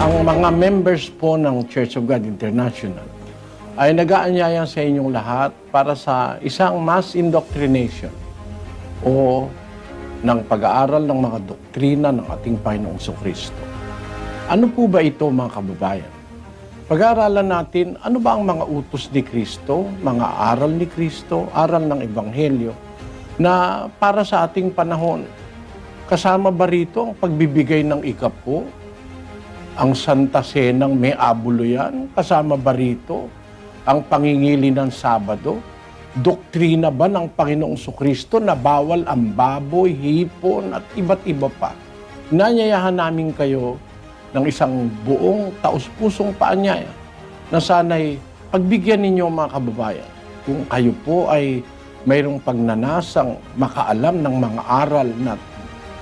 Ang mga members po ng Church of God International ay nag-aanyaya sa inyong lahat para sa isang mass indoctrination o ng pag-aaral ng mga doktrina ng ating Panginoong Kristo. Ano po ba ito, mga kababayan? Pag-aaralan natin, ano ba ang mga utos ni Kristo, mga aral ni Kristo, aral ng Ebanghelyo na para sa ating panahon? Kasama ba rito ang pagbibigay ng ikapo? Ang Santa Senang may abulo yan? Kasama ba rito ang pangingili ng Sabado? Doktrina ba ng Panginoong Kristo na bawal ang baboy, hipon at iba't iba pa? Inanyayahan namin kayo ng isang buong taus-pusong paanyaya na sana'y pagbigyan ninyo mga kababayan kung kayo po ay mayroong pagnanasang makaalam ng mga aral na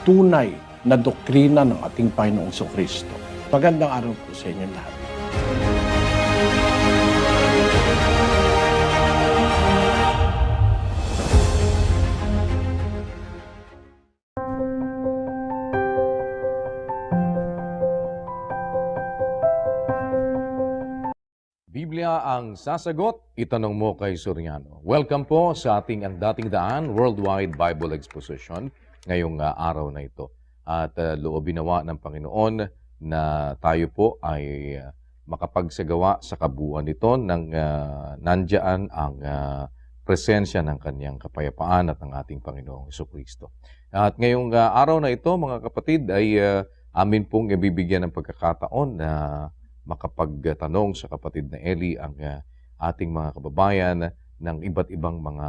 tunay na doktrina ng ating Panginoong Kristo. Magandang araw po sa inyo lahat. Biblia ang sasagot, itanong mo kay Soriano. Welcome po sa ating Ang Dating Daan Worldwide Bible Exposition ngayong araw na ito. At loobin nawa ng Panginoon na tayo po ay makapagsagawa sa kabuuan nito ng nandiyan ang presensya ng kanyang kapayapaan at ng ating Panginoong Jesucristo. At ngayong araw na ito, mga kapatid, ay amin pong ibibigyan ng pagkakataon na makapagtanong sa kapatid na Eli ang ating mga kababayan ng iba't ibang mga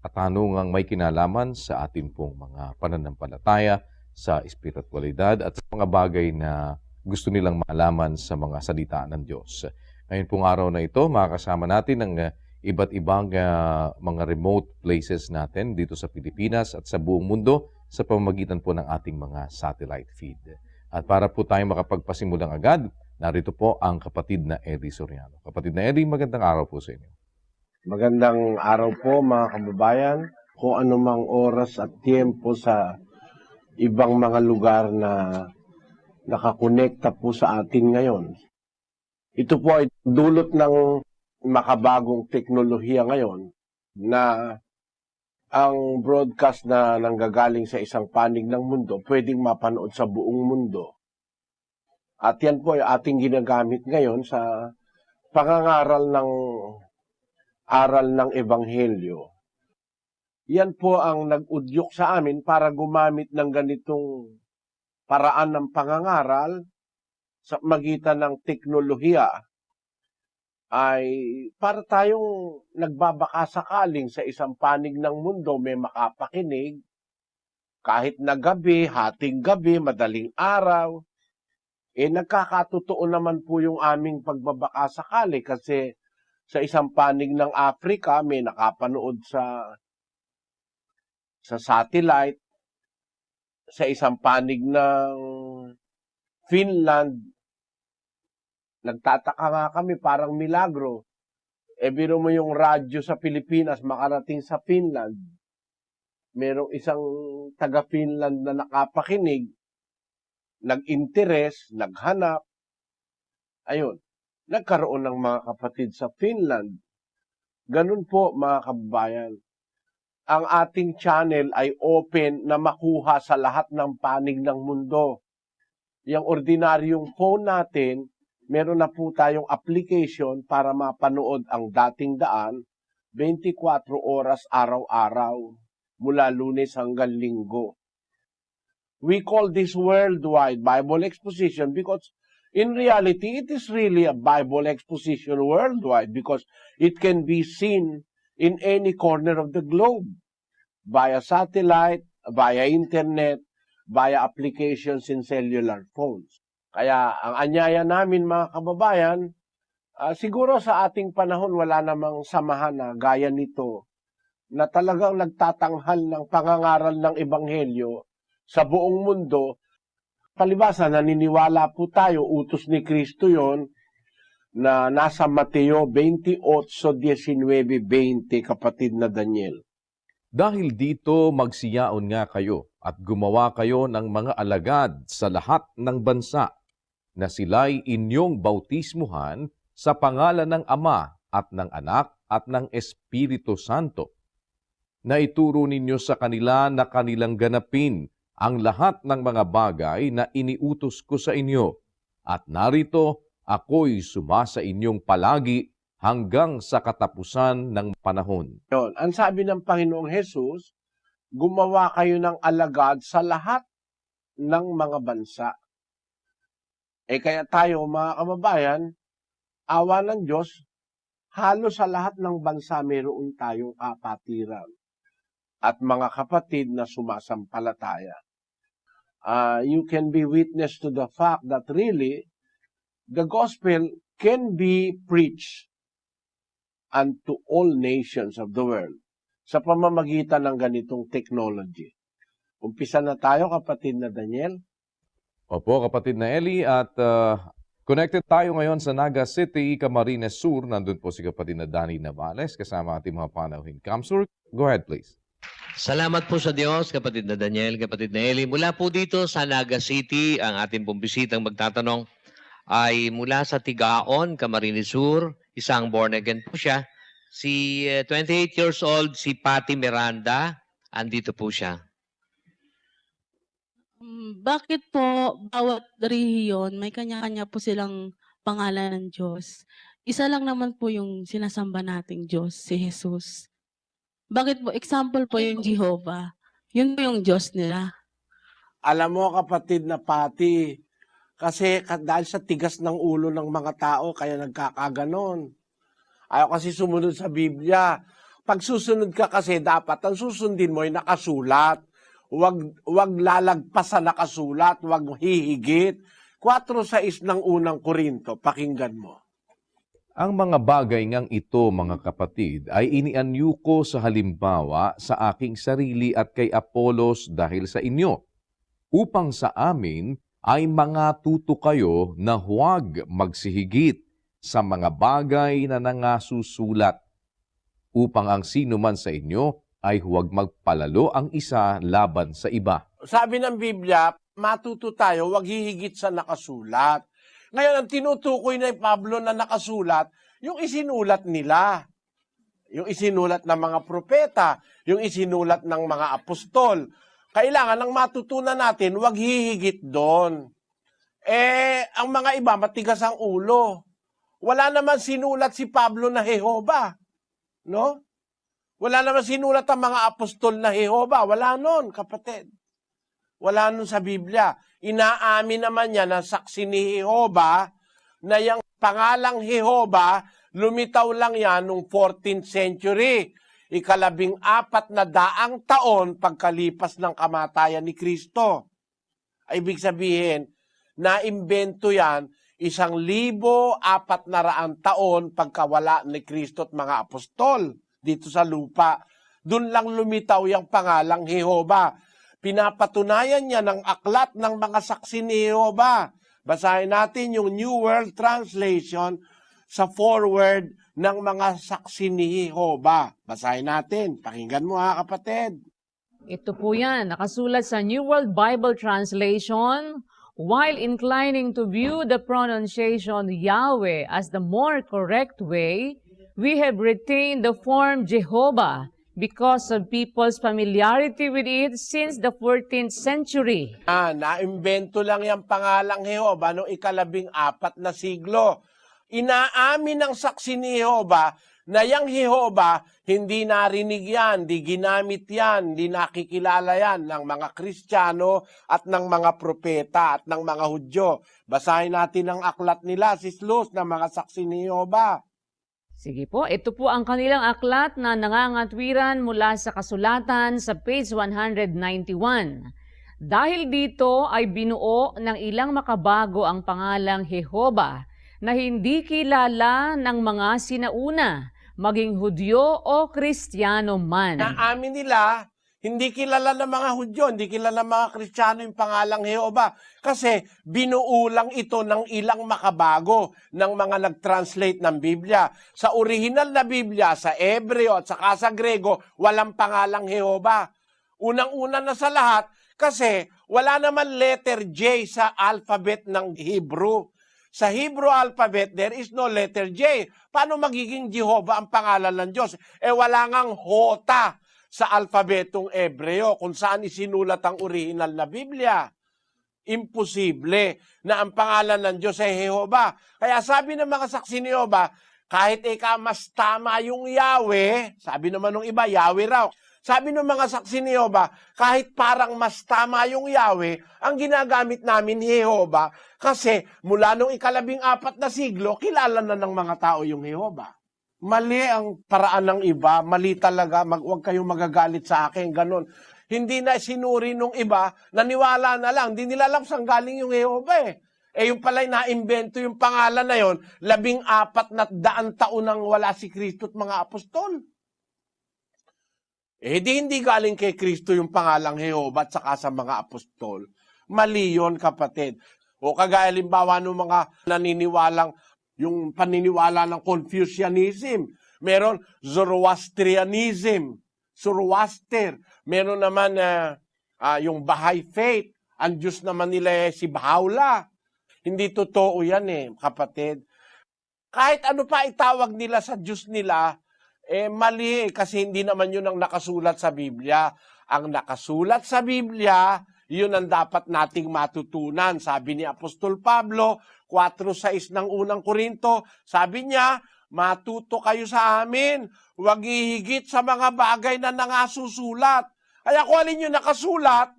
katanungang may kinalaman sa ating pong mga pananampalataya, sa espiritualidad at sa mga bagay na gusto nilang malaman sa mga salita ng Diyos. Ngayon pong araw na ito, makakasama natin ang iba't ibang mga remote places natin dito sa Pilipinas at sa buong mundo sa pamamagitan po ng ating mga satellite feed. At para po tayo makapagpasimulang agad, narito po ang kapatid na Eddie Soriano. Kapatid na Eddie, magandang araw po sa inyo. Magandang araw po mga kababayan. Kung anumang oras at tiempo sa ibang mga lugar na nakakonekta po sa atin ngayon. Ito po ay dulot ng makabagong teknolohiya ngayon na ang broadcast na nanggagaling sa isang panig ng mundo pwedeng mapanood sa buong mundo. At yan po ay ating ginagamit ngayon sa pangangaral ng aral ng Ebanghelyo. Yan po ang nag-udyok sa amin para gumamit ng ganitong paraan ng pangangaral sa magitan ng teknolohiya ay para tayong nagbabaka-sakaling sa isang panig ng mundo may makapakinig kahit na gabi, hating gabi, madaling araw. Nagkakatotoo naman po yung aming pagbabaka-sakali kasi sa isang panig ng Africa may nakapanood sa satellite, sa isang panig ng Finland. Nagtataka nga kami, parang milagro. Biro mo yung radyo sa Pilipinas makarating sa Finland. Merong isang taga-Finland na nakapakinig, nag-interes, naghanap. Ayun, nagkaroon ng mga kapatid sa Finland. Ganun po mga kababayan. Ang ating channel ay open na makuha sa lahat ng panig ng mundo. Yung ordinaryong phone natin, meron na po tayong application para mapanood ang dating daan 24 oras araw-araw mula Lunes hanggang Linggo. We call this worldwide Bible exposition because in reality, it is really a Bible exposition worldwide because it can be seen in any corner of the globe, via satellite, via internet, via applications in cellular phones. Kaya ang anyaya namin mga kababayan, siguro sa ating panahon wala namang samahan na gaya nito na talagang nagtatanghal ng pangangaral ng Ebanghelyo sa buong mundo. Palibasa, naniniwala po tayo, utos ni Kristo yon na nasa Mateo 28:19-20, kapatid na Daniel. Dahil dito magsiyaon nga kayo at gumawa kayo ng mga alagad sa lahat ng bansa. na sila'y inyong bautismuhan sa pangalan ng Ama at ng Anak at ng Espiritu Santo. Na ituro ninyo sa kanila na kanilang ganapin ang lahat ng mga bagay na iniutos ko sa inyo. At narito, ako'y sumasa inyong palagi hanggang sa katapusan ng panahon. Yun. Ang sabi ng Panginoong Hesus, gumawa kayo ng alagad sa lahat ng mga bansa. Kaya tayo, mga kababayan, awa ng Diyos, halos sa lahat ng bansa meron tayong kapatiran at mga kapatid na sumasampalataya. You can be witness to the fact that really, the gospel can be preached unto all nations of the world sa pamamagitan ng ganitong technology. Umpisa na tayo, kapatid na Daniel. Opo, kapatid na Eli, at connected tayo ngayon sa Naga City, Camarines Sur. Nandun po si kapatid na Danny Navales kasama ating mga panauhin. Kamsur, go ahead please. Salamat po sa Diyos, kapatid na Daniel, kapatid na Eli. Mula po dito sa Naga City, ang ating pong bisitang magtatanong ay mula sa Tigaon, Camarines Sur. Isang born again po siya. Si 28 years old, si Patty Miranda. Andito po siya. Bakit po bawat rehiyon may kanya-kanya po silang pangalan ng Diyos? Isa lang naman po yung sinasamba nating Diyos, si Jesus. Bakit po? Example po yung Jehovah. Yun po yung Diyos nila. Alam mo, kapatid na Patty, kasi dahil sa tigas ng ulo ng mga tao, kaya nagkakaganon. Ayaw kasi sumunod sa Biblia. Pag susunod ka kasi, dapat ang susundin mo ay nakasulat. Wag lalagpas sa nakasulat, wag hihigit. 4:6 ng unang Korinto, pakinggan mo. Ang mga bagay ngang ito, mga kapatid, ay inianyo ko sa halimbawa sa aking sarili at kay Apolos dahil sa inyo, upang sa amin ay mga tuto kayo na huwag magsihigit sa mga bagay na nangasusulat, upang ang sino man sa inyo ay huwag magpalalo ang isa laban sa iba. Sabi ng Biblia, matuto tayo, wag hihigit sa nakasulat. Ngayon, ang tinutukoy na Pablo na nakasulat, yung isinulat nila. Yung isinulat ng mga propeta, yung isinulat ng mga apostol. Kailangan ang matutunan natin, wag hihigit doon. Ang mga iba, matigas ang ulo. Wala naman sinulat si Pablo na Jehovah. No? Wala naman sinulat ang mga apostol na Jehovah. Wala nun, kapatid. Wala nun sa Biblia. Inaamin naman niya na saksi ni Jehovah na yung pangalang Jehovah, lumitaw lang yan noong 14th century. 1400 taon pagkalipas ng kamatayan ni Kristo. Ibig sabihin, naimbento yan 1,400 taon pagkawala ni Kristo at mga apostol dito sa lupa. Doon lang lumitaw yung pangalang Jehovah. Pinapatunayan niya ng aklat ng mga saksi ni Jehovah. Basahin natin yung New World Translation sa foreword ng mga saksi ni Jehovah. Basahin natin. Pakinggan mo ha, kapatid. Ito po yan, nakasulat sa New World Bible Translation. While inclining to view the pronunciation Yahweh as the more correct way, we have retained the form Jehovah because of people's familiarity with it since the 14th century. Naimbento lang yung pangalang Jehovah noong 14 na siglo. Inaamin ng saksi ni Jehovah na yung Jehovah, hindi narinig yan, di ginamit yan, di nakikilala yan ng mga Kristiyano at ng mga propeta at ng mga Hudyo. Basahin natin ang aklat nila, Sislus, ng mga saksi ni Jehovah. Sige po, ito po ang kanilang aklat na nangangatwiran mula sa kasulatan sa page 191. Dahil dito ay binuo ng ilang makabago ang pangalang Jehovah na hindi kilala ng mga sinauna, maging Hudyo o Kristiyano man. Naamin nila, hindi kilala ng mga Hudyo, hindi kilala ng mga Kristiyano yung pangalang Jehovah. Kasi binuo lang ito ng ilang makabago ng mga nag-translate ng Biblia. Sa original na Biblia, sa Hebreo at saka sa Grego, walang pangalang Jehovah. Unang-una na sa lahat, kasi wala naman letter J sa alphabet ng Hebrew. Sa Hebrew alphabet, there is no letter J. Paano magiging Jehovah ang pangalan ng Diyos? Wala ngang hota sa alphabetong Ebreo kung saan isinulat ang original na Biblia. Imposible na ang pangalan ng Diyos ay Jehovah. Kaya sabi ng mga saksi ni Jehovah, kahit mas tama yung Yahweh, sabi naman ng iba, Yahweh raw. Sabi ng mga saksi ni Jehovah, kahit parang mas tama yung Yahweh, ang ginagamit namin Jehovah, kasi mula nung 14 na siglo, kilala na ng mga tao yung Jehovah. Mali ang paraan ng iba, mali talaga, huwag kayong magagalit sa akin, ganun. Hindi na sinuri nung iba, naniwala na lang, hindi nila alam saan galing yung Jehovah yung pala'y naimbento yung pangalan na yon, 14,000 taon nang wala si Kristo at mga apostol. Hindi galing kay Kristo yung pangalang Jehovah at saka sa mga apostol. Mali yun, kapatid. O kagaya limbawa ng mga naniniwalang, yung paniniwala ng Confucianism. Meron Zoroastrianism, Zoroaster. Meron naman yung Baha'i faith. Ang Diyos naman nila si Baha'u'llah. Hindi totoo yan kapatid. Kahit ano pa itawag nila sa Diyos nila, mali kasi hindi naman yun ang nakasulat sa Biblia. Ang nakasulat sa Biblia, yun ang dapat nating matutunan. Sabi ni Apostol Pablo, 4:6 ng unang Korinto, sabi niya, matuto kayo sa amin, huwag hihigit sa mga bagay na nangasusulat. Kaya kung alin yung nakasulat,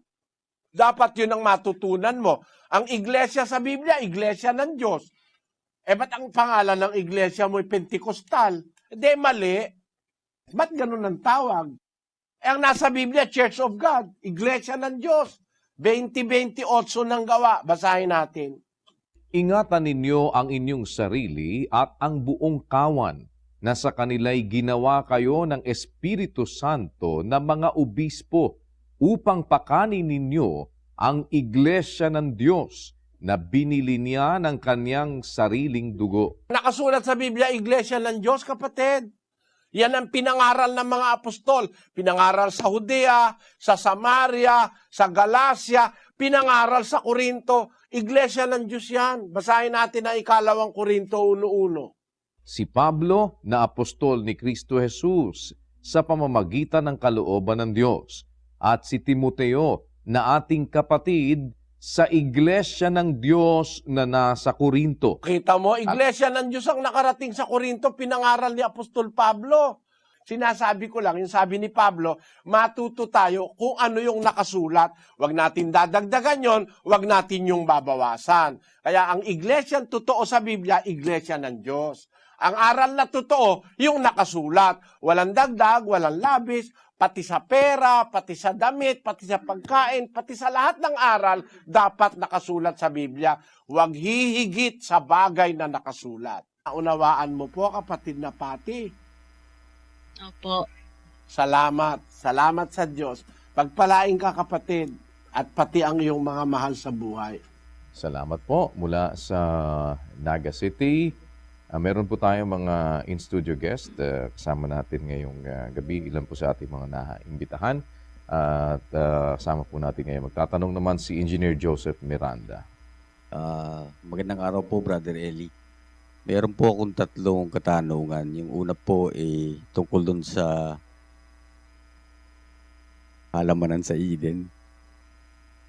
dapat yun ang matutunan mo. Ang iglesia sa Biblia, iglesia ng Diyos. Ba't ang pangalan ng iglesia mo ay Pentecostal? Hindi, mali. Ba't ganun ang tawag? Ang nasa Biblia, Church of God, iglesia ng Diyos. 20:28 ng gawa. Basahin natin. Ingatan ninyo ang inyong sarili at ang buong kawan na sa kanila'y ginawa kayo ng Espiritu Santo na mga obispo upang pakanin ninyo ang iglesia ng Diyos na binili niya ng kanyang sariling dugo. Nakasulat sa Biblia, iglesia ng Diyos, kapatid. Yan ang pinangaral ng mga apostol. Pinangaral sa Judea, sa Samaria, sa Galacia, pinangaral sa Korinto. Iglesia ng Diyos yan. Basahin natin ang 2 Korinto 1:1. Si Pablo na apostol ni Kristo Jesus sa pamamagitan ng kalooban ng Diyos at si Timoteo na ating kapatid sa iglesia ng Diyos na nasa Korinto. Kita mo, iglesia ng Diyos ang nakarating sa Korinto, pinangaral ni Apostol Pablo. Sinasabi ko lang, yung sabi ni Pablo, matuto tayo kung ano yung nakasulat. Huwag natin dadagdagan yon, huwag natin yung babawasan. Kaya ang iglesia totoo sa Biblia, iglesia ng Diyos. Ang aral na totoo, yung nakasulat. Walang dagdag, walang labis, pati sa pera, pati sa damit, pati sa pagkain, pati sa lahat ng aral, dapat nakasulat sa Biblia. Huwag hihigit sa bagay na nakasulat. Unawaan mo po, kapatid na Pati. Opo. Salamat. Salamat sa Diyos. Pagpalain ka, kapatid, at pati ang iyong mga mahal sa buhay. Salamat po mula sa Naga City. Meron po tayong mga in-studio guest. Kasama natin ngayong gabi. Ilan po sa ating mga naimbitahan. At kasama po natin ngayon. Magtatanong naman si Engineer Joseph Miranda. Magandang araw po, Brother Eli. Meron po akong 3 katanungan. Yung una po ay tungkol dun sa halamanan sa Eden.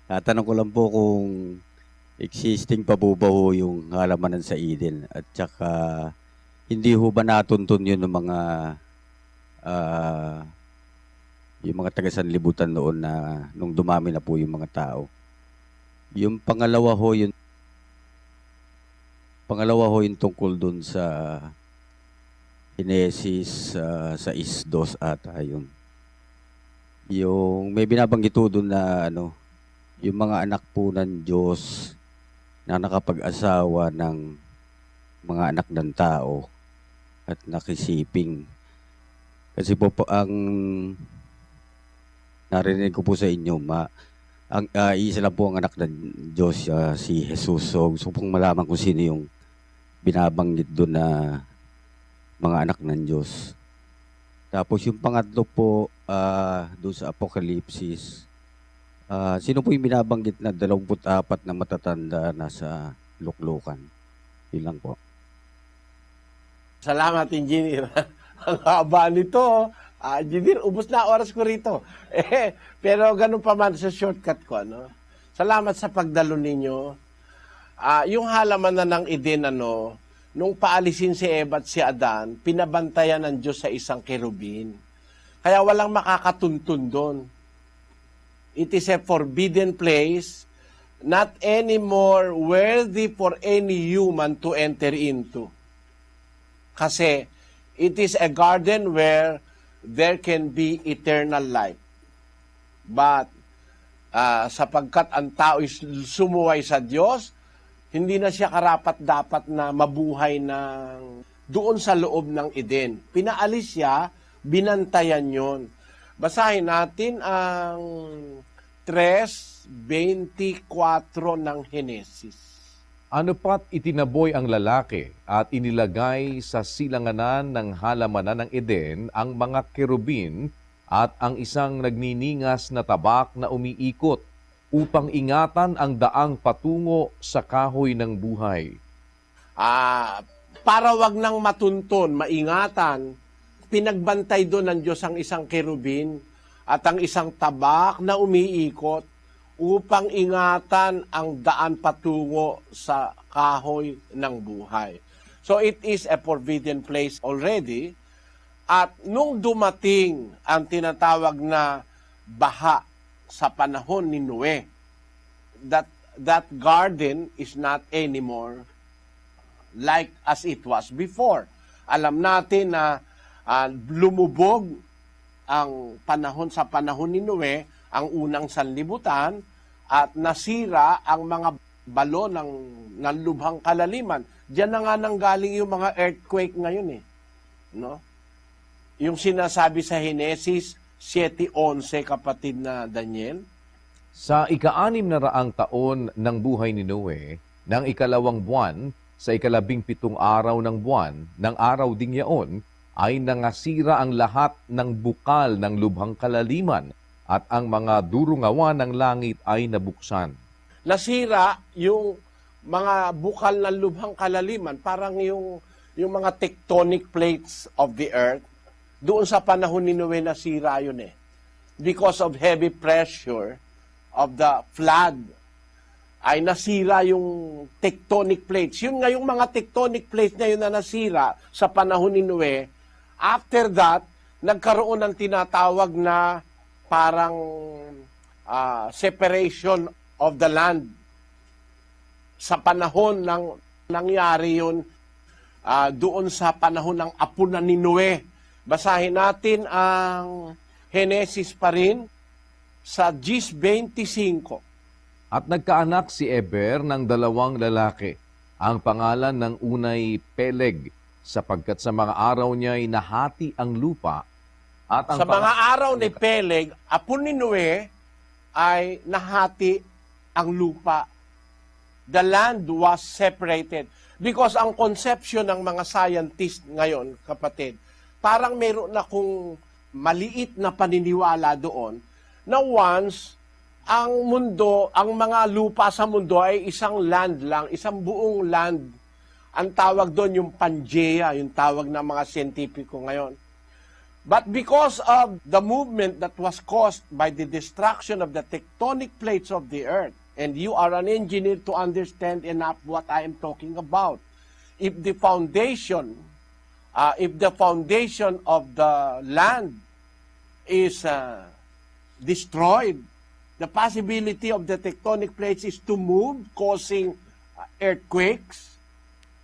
Tatanong ko lang po kung existing pa po ba ho yung halamanan sa Eden at saka hindi ho ba natuntun yun ng mga yung mga taga-sanlibutan noon na nung dumami na po yung mga tao. Yung pangalawa ho yung tungkol dun sa Genesis 6:2 ata yun. Yung may binabanggit po dun na yung mga anak po ng Diyos na nakapag-asawa ng mga anak ng tao at nakisiping. Kasi po ang narinig ko po sa inyo, isa lang po ang anak ng Diyos, si Jesus. So gusto pong malaman kung sino yung binabanggit doon na mga anak ng Diyos. Tapos yung pangatlo po, doon sa Apokalipsis, sino po yung binabanggit na 24 na matatanda na sa luklukan? Yun lang po. Salamat, Engineer. Ang haba nito. Engineer, ubos na oras ko rito. Pero ganun pa man sa shortcut ko. Ano? Salamat sa pagdalo ninyo. Yung halaman na ng Eden, nung paalisin si Eva at si Adan, pinabantayan ng Diyos sa isang kerubin. Kaya walang makakatuntun doon. It is a forbidden place, not anymore worthy for any human to enter into. Kasi it is a garden where there can be eternal life. But sapagkat ang tao is sumuway sa Diyos, hindi na siya karapat-dapat na mabuhay ng doon sa loob ng Eden. Pinaalis siya, binantayan yon. Basahin natin ang 3:24 ng Henesis. Ano pat itinaboy ang lalaki at inilagay sa silanganan ng halamanan ng Eden ang mga kerubin at ang isang nagniningas na tabak na umiikot upang ingatan ang daang patungo sa kahoy ng buhay. Para wag nang matuntun, maingatan, pinagbantay doon ng Diyos ang isang kerubin at ang isang tabak na umiikot upang ingatan ang daan patungo sa kahoy ng buhay. So it is a forbidden place already. At nung dumating ang tinatawag na baha sa panahon ni Noe, that garden is not anymore like as it was before. Alam natin na lumubog ang panahon sa panahon ni Noe, ang unang sanlibutan, at nasira ang mga balo ng lubhang kalaliman. Diyan na nga nanggaling yung mga earthquake ngayon no? Yung sinasabi sa Henesis 7:11, kapatid na Daniel. Sa ika-600 taon ng buhay ni Noe, ng ikalawang buwan, sa 17 araw ng buwan, ng araw ding yaon, ay nangasira ang lahat ng bukal ng lubhang kalaliman at ang mga durungawan ng langit ay nabuksan. Nasira yung mga bukal ng lubhang kalaliman, parang yung mga tectonic plates of the earth. Doon sa panahon ni Noe nasira yun Because of heavy pressure of the flood, ay nasira yung tectonic plates. Yun nga yung mga tectonic plates na yun na nasira sa panahon ni Noe. After that, nagkaroon ng tinatawag na parang separation of the land. Sa panahon ng nangyari yun, doon sa panahon ng apo na ni Noe. Basahin natin ang Henesis pa rin sa 10:25. At nagkaanak si Eber ng 2 lalaki. Ang pangalan ng unay Peleg, sapagkat sa mga araw niya ay nahati ang lupa. At ang sa mga araw ni Peleg, apo ni Noe, ay nahati ang lupa. The land was separated. Because ang conception ng mga scientist ngayon, kapatid, parang meron na kung maliit na paniniwala doon na once ang mundo, ang mga lupa sa mundo ay isang land lang, isang buong land. Ang tawag doon yung Pangea, yung tawag ng mga siyentipiko ngayon. But because of the movement that was caused by the destruction of the tectonic plates of the earth, and you are an engineer to understand enough what I am talking about, if the foundation of the land is destroyed, the possibility of the tectonic plates is to move, causing earthquakes,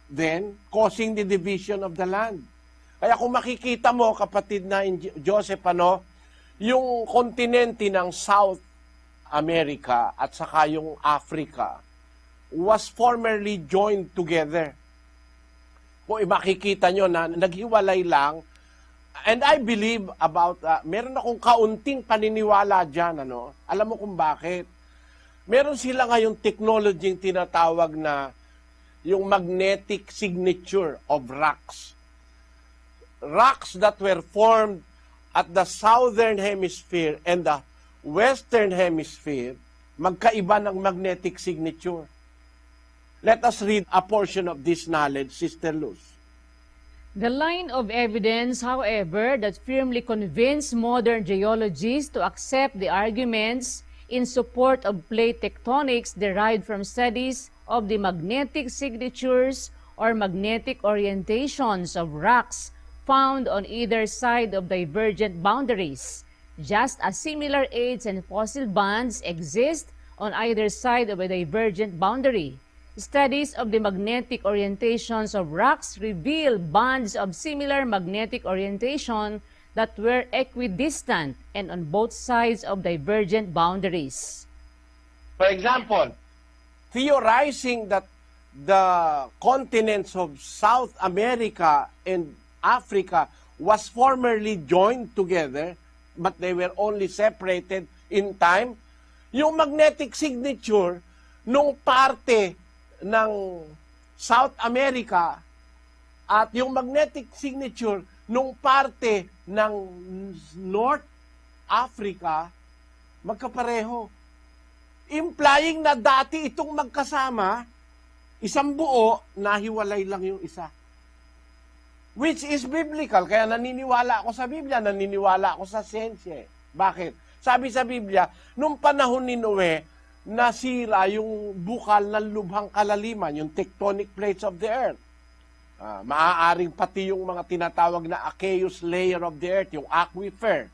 then causing the division of the land. Kaya kung makikita mo, kapatid na Joseph, yung kontinente ng South America at saka yung Africa was formerly joined together. Kung makikita nyo na naghiwalay lang, and I believe about, meron akong kaunting paniniwala dyan, Alam mo kung bakit? Meron sila ngayong technology yung tinatawag na yung magnetic signature of rocks. Rocks that were formed at the southern hemisphere and the western hemisphere, magkaiba ng magnetic signature. Let us read a portion of this knowledge, Sister Luz. The line of evidence, however, that firmly convinced modern geologists to accept the arguments in support of plate tectonics derived from studies of the magnetic signatures or magnetic orientations of rocks found on either side of divergent boundaries, just as similar age and fossil bands exist on either side of a divergent boundary. Studies of the magnetic orientations of rocks reveal bands of similar magnetic orientation that were equidistant and on both sides of divergent boundaries. For example, theorizing that the continents of South America and Africa was formerly joined together, but they were only separated in time, yung magnetic signature nung parte ng South America at yung magnetic signature nung parte ng North Africa, magkapareho. Implying na dati itong magkasama, isang buo, nahiwalay lang yung isa. Which is biblical. Kaya naniniwala ako sa Biblia, naniniwala ako sa siyensya. Bakit? Sabi sa Biblia, nung panahon ni Noe, nasira yung bukal ng lubhang kalaliman, yung tectonic plates of the earth. Maaaring pati yung mga tinatawag na aqueous layer of the earth, yung aquifer.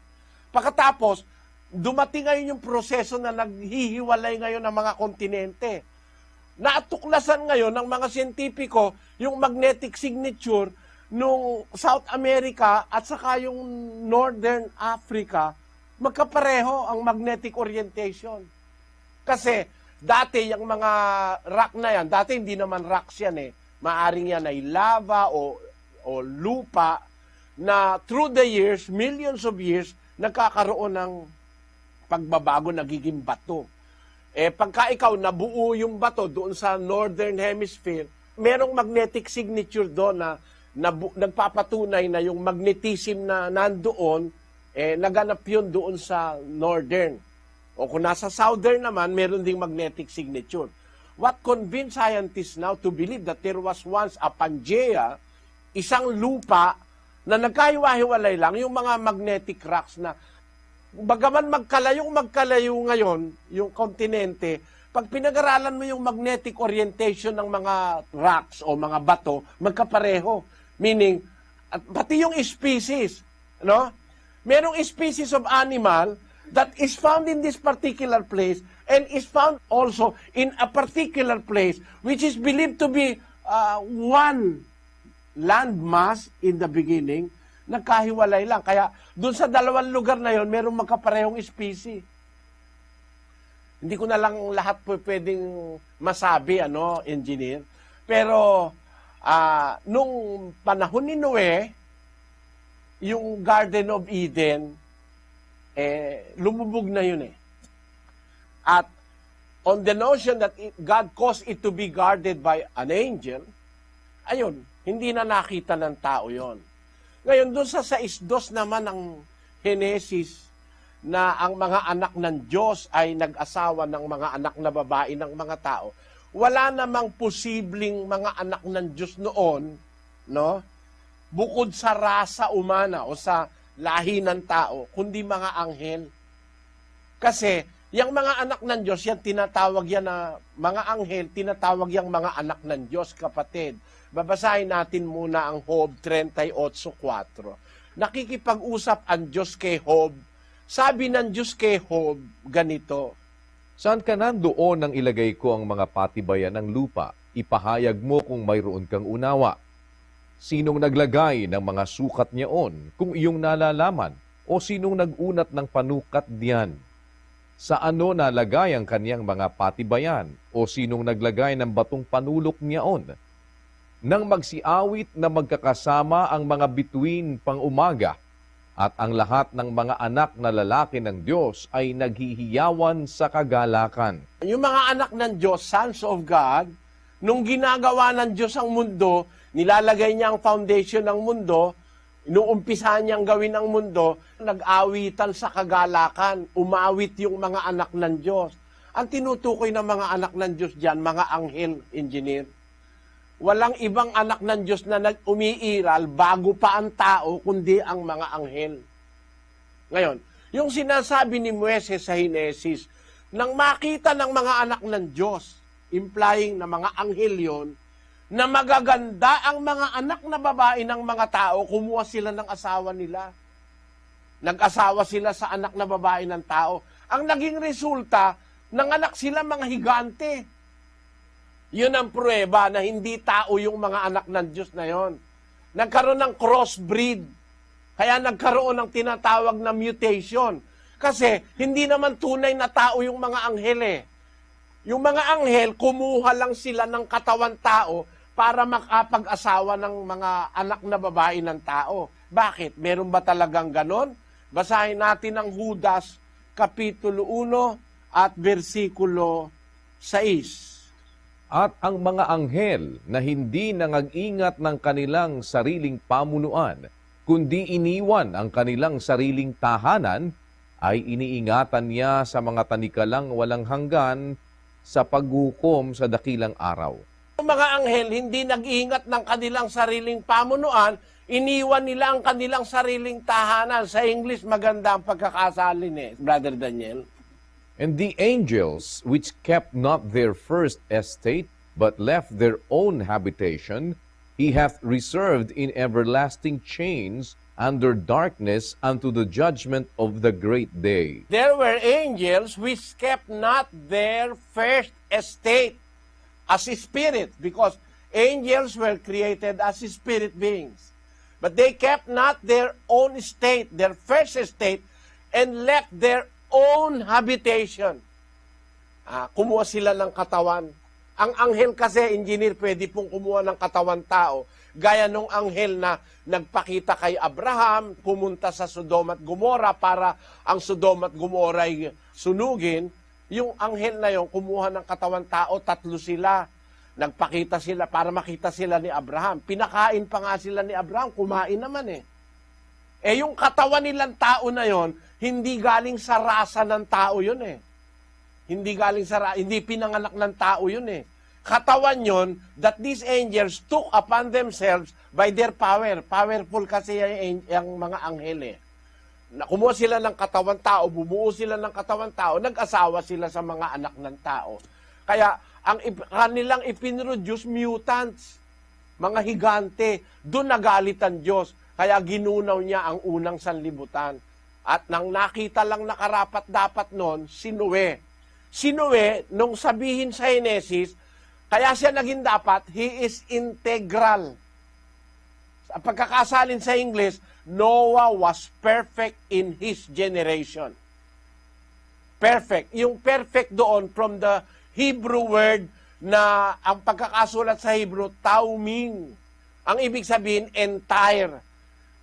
Pagkatapos, dumating ngayon yung proseso na naghihiwalay ngayon ng mga kontinente. Natuklasan ngayon ng mga siyentipiko yung magnetic signature nung South America at saka yung Northern Africa, magkapareho ang magnetic orientation. Kasi dati yung mga rock na yan, dati hindi naman rocks yan eh. Maaring yan ay lava o lupa na through the years, millions of years, nagkakaroon ng pagbabago, nagiging bato. Pagka ikaw nabuo yung bato doon sa Northern Hemisphere, merong magnetic signature doon na nagpapatunay na yung magnetism na nandoon, naganap yun doon sa Northern. O kung nasa Southern naman, meron ding magnetic signature. What convinced scientists now to believe that there was once a Pangea, isang lupa na nagkahiwa-hiwalay lang, yung mga magnetic rocks na bagaman magkalayo ngayon, yung kontinente, pag pinag-aralan mo yung magnetic orientation ng mga rocks o mga bato, magkapareho. Meaning, at pati yung species, no? Merong species of animal that is found in this particular place and is found also in a particular place which is believed to be one landmass in the beginning, nagkahiwalay lang. Kaya doon sa dalawang lugar na yon, merong magkaparehong species. Hindi ko na lang lahat po pwedeng masabi, engineer. Pero nung panahon ni Noe, yung Garden of Eden, lumubog na yun eh. At on the notion that God caused it to be guarded by an angel, ayun, hindi na nakita ng tao yon. Ngayon, doon sa 6:2 naman ng Genesis, na ang mga anak ng Diyos ay nag-asawa ng mga anak na babae ng mga tao, wala namang posibleng mga anak ng Diyos noon, no? Bukod sa rasa umana o sa lahi ng tao, kundi mga anghel. Kasi, yung mga anak ng Diyos, yan tinatawag yan na mga anghel, tinatawag yung mga anak ng Diyos, kapatid. Babasahin natin muna ang Job 38:4. Nakikipag-usap ang Diyos kay Job. Sabi ng Diyos kay Job, ganito, Saan ka nandoon nang ilagay ko ang mga patibayan ng lupa? Ipahayag mo kung mayroon kang unawa. Sinong naglagay ng mga sukat niyaon kung iyong nalalaman? O sinong nagunat ng panukat diyan? Sa ano nalagay ang kaniyang mga patibayan? O sinong naglagay ng batong panulok niyaon? Nang magsiawit na magkakasama ang mga bituin pang umaga, at ang lahat ng mga anak na lalaki ng Diyos ay naghihiyawan sa kagalakan. Yung mga anak ng Diyos, sons of God, nung ginagawa ng Diyos ang mundo, nilalagay niya ang foundation ng mundo, inuumpisahan niyang gawin ang mundo, nag-awitan sa kagalakan, umawit yung mga anak ng Diyos. Ang tinutukoy ng mga anak ng Diyos diyan, mga anghel, engineer. Walang ibang anak ng Diyos na umiiral bago pa ang tao, kundi ang mga anghel. Ngayon, yung sinasabi ni Moises sa Henesis, nang makita ng mga anak ng Diyos, implying na mga anghel yon, na magaganda ang mga anak na babae ng mga tao, kumuha sila ng asawa nila. Nag-asawa sila sa anak na babae ng tao. Ang naging resulta, nanganak sila mga higante. Yun ang pruweba na hindi tao yung mga anak ng Diyos na yon. Nagkaroon ng crossbreed. Kaya nagkaroon ng tinatawag na mutation. Kasi hindi naman tunay na tao yung mga anghel eh. Yung mga anghel, kumuha lang sila ng katawan tao para makapag-asawa ng mga anak na babae ng tao. Bakit? Meron ba talagang ganon? Basahin natin ang Judas, Kapitulo 1 at versikulo 6. At ang mga anghel na hindi nangag-ingat ng kanilang sariling pamunuan, kundi iniwan ang kanilang sariling tahanan, ay iniingatan niya sa mga tanikalang walang hanggan sa paghukom sa dakilang araw. Ang mga anghel hindi nag-iingat ng kanilang sariling pamunuan, iniwan nila ang kanilang sariling tahanan. Sa English, maganda ang pagkakasalin eh, Brother Daniel. And the angels, which kept not their first estate, but left their own habitation, he hath reserved in everlasting chains under darkness unto the judgment of the great day. There were angels which kept not their first estate as spirit, because angels were created as spirit beings. But they kept not their own estate, their first estate, and left their own habitation. Kumuha sila ng katawan. Ang anghel kasi, engineer, pwede pong kumuha ng katawan tao. Gaya nung anghel na nagpakita kay Abraham, pumunta sa Sodom at Gomora para ang Sodom at Gomora ay sunugin. Yung anghel na yon, kumuha ng katawan tao, 3 sila. Nagpakita sila para makita sila ni Abraham. Pinakain pa nga sila ni Abraham, kumain naman eh. Yung katawan nilang tao na yon, hindi galing sa rasa ng tao yun eh. Hindi pinanganak ng tao yun eh. Katawan yon that these angels took upon themselves by their power. Powerful kasi yung mga anghel eh. Kumuha sila ng katawan tao, bumuo sila ng katawan tao, nag-asawa sila sa mga anak ng tao. Kaya ang kanilang ipinroduce mutants, mga higante. Doon nagalit ang Diyos. Kaya ginunaw niya ang unang sanlibutan. At nang nakita lang na karapat dapat noon, si Noe. Si Noe, nung sabihin sa Henesis, kaya siya naging dapat, he is integral. Sa pagkakasalin sa English, Noah was perfect in his generation. Perfect. Yung perfect doon from the Hebrew word na ang pagkakasulat sa Hebrew, tauming. Ang ibig sabihin, entire.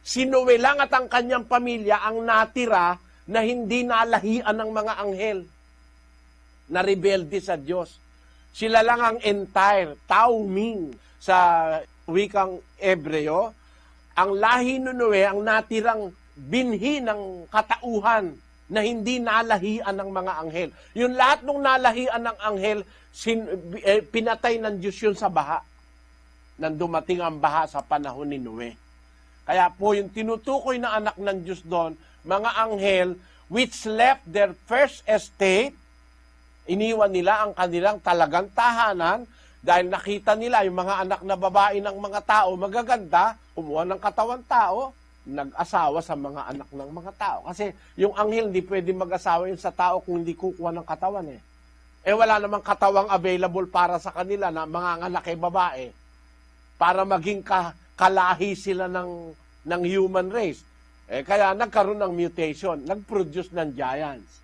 Si Noe lang at ang kanyang pamilya ang natira na hindi nalahian ng mga anghel na rebelde sa Diyos. Sila lang ang entire, tauming. Sa wikang Ebreo, ang lahi ni Noe ang natirang binhi ng katauhan na hindi nalahian ng mga anghel. Yung lahat ng nalahian ng anghel, pinatay ng Diyos yun sa baha. Nang dumating ang baha sa panahon ni Noe. Kaya po yung tinutukoy na anak ng Diyos doon, mga anghel which left their first estate, iniwan nila ang kanilang talagang tahanan dahil nakita nila yung mga anak na babae ng mga tao magaganda, kumuha ng katawan tao, nag-asawa sa mga anak ng mga tao. Kasi yung anghel hindi pwede mag-asawa yun sa tao kung hindi kukuha ng katawan eh. Wala namang katawang available para sa kanila na mga anak ay babae para maging kalahi sila ng human race. Kaya nagkaroon ng mutation, nag-produce ng giants.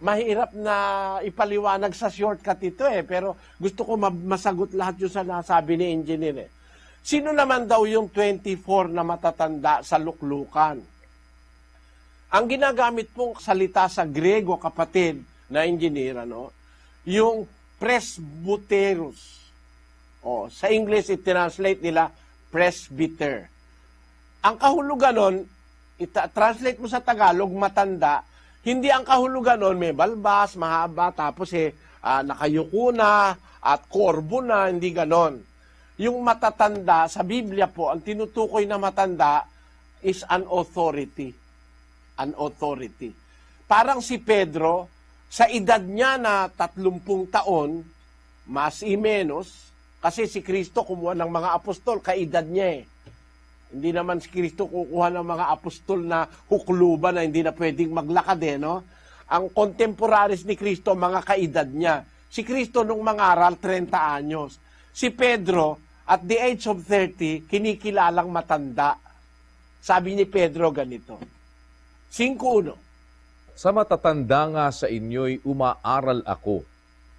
Mahirap na ipaliwanag sa shortcut ito pero gusto ko masagot lahat yung sa nasabi ni engineer Sino naman daw yung 24 na matatanda sa luklukan? Ang ginagamit pong salita sa Grego, kapatid na engineer, yung presbyteros. Sa English, i-translate nila presbyter. Ang kahulugan nun, translate mo sa Tagalog, matanda, Hindi ang kahulugan noon, may balbas, mahaba, tapos nakayuko na at korbo na, hindi ganon. Yung matatanda, sa Biblia po, ang tinutukoy na matanda is an authority. An authority. Parang si Pedro, sa edad niya na 30 taon, mas i menos, kasi si Kristo kumuha ng mga apostol, kaedad niya eh. Hindi naman si Kristo kukuha ng mga apostol na hukluban na hindi na pwedeng maglakad eh, no? Ang contemporaries ni Kristo, mga kaedad niya. Si Kristo nung mangaral, 30 anyos. Si Pedro, at the age of 30, kinikilalang matanda. Sabi ni Pedro ganito, 5:1. Sa matatanda nga sa inyo'y umaaral ako,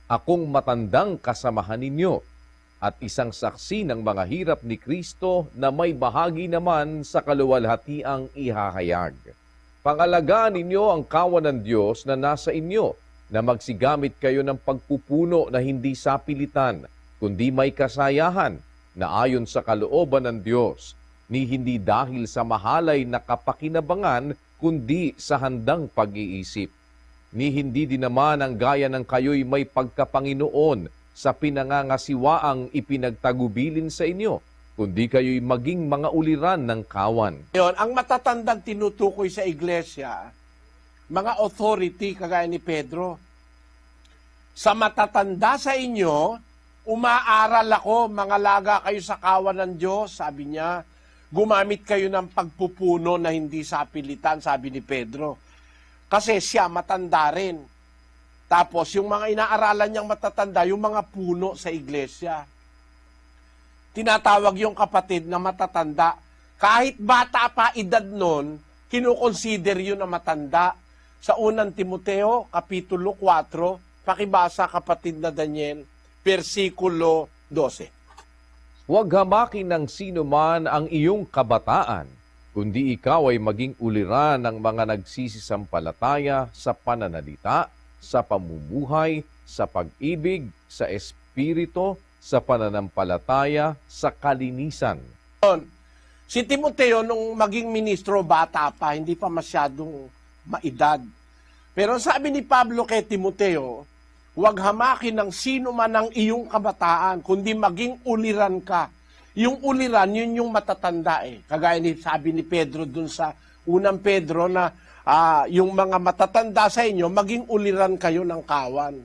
akong matandang kasamahan ninyo, at isang saksi ng mga hirap ni Kristo na may bahagi naman sa kaluwalhatiang ihahayag. Pangalagaan ninyo ang kawan ng Diyos na nasa inyo, na magsigamit kayo ng pagpupuno na hindi sa pilitan, kundi may kasayahan, na ayon sa kalooban ng Diyos, ni hindi dahil sa mahalay na kapakinabangan, kundi sa handang pag-iisip. Ni hindi din naman ang gaya ng kayo'y may pagkapanginoon, sa pinangangasiwaang ipinagtagubilin sa inyo, kundi kayo'y maging mga uliran ng kawan. Ngayon, ang matatandang tinutukoy sa iglesia, mga authority kagaya ni Pedro. Sa matatanda sa inyo, umaaral ako, mga laga kayo sa kawan ng Diyos, sabi niya. Gumamit kayo ng pagpupuno na hindi sa pilitan, sabi ni Pedro. Kasi siya matanda rin. Tapos, yung mga inaaralan niyang matatanda, yung mga puno sa iglesia. Tinatawag yung kapatid na matatanda. Kahit bata pa edad nun, kinukonsider yun na matanda. Sa unang Timoteo, Kapitulo 4, pakibasa kapatid na Daniel, versikulo 12. Huwag hamakin ng sino man ang iyong kabataan, kundi ikaw ay maging uliran ng mga nagsisisampalataya sa pananalita, sa pamumuhay, sa pag-ibig, sa espiritu, sa pananampalataya, sa kalinisan. Si Timoteo, nung maging ministro, bata pa, hindi pa masyadong maedad. Pero sabi ni Pablo kay Timoteo, huwag hamakin ng sino man ang iyong kabataan, kundi maging uliran ka. Yung uliran, yun yung matatanda eh. Kagaya sabi ni Pedro dun sa unang Pedro na yung mga matatanda sa inyo, maging uliran kayo ng kawan.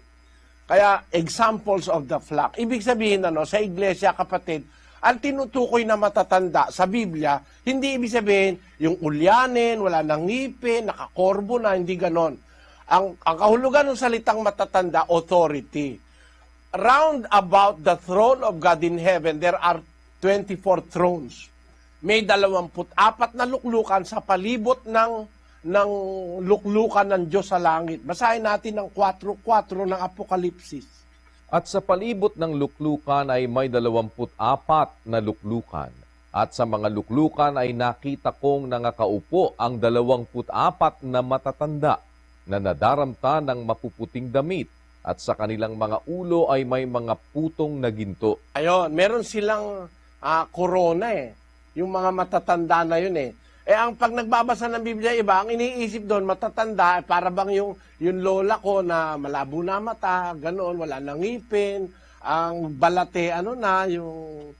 Kaya, examples of the flock. Ibig sabihin, sa iglesia, kapatid, ang tinutukoy na matatanda sa Biblia, hindi ibig sabihin, yung ulyanin, wala nang ngipin, nakakorbo na, hindi ganon. Ang kahulugan ng salitang matatanda, authority. Round about the throne of God in heaven, there are 24 thrones. May 24 na luklukan sa palibot ng luklukan ng Diyos sa langit. Basahin natin ang 4:4 ng Apokalipsis. At sa palibot ng luklukan ay may 24 na luklukan. At sa mga luklukan ay nakita kong nangakaupo ang 24 na matatanda na nadaramta ng mapuputing damit. At sa kanilang mga ulo ay may mga putong na ginto. Ayun, meron silang korona eh. Yung mga matatanda na yun eh. Ang pag nagbabasa ng Biblia, iba, ang iniisip doon, matatanda, para bang yung lola ko na malabo na mata, ganoon, wala nang ngipin, ang balate, yung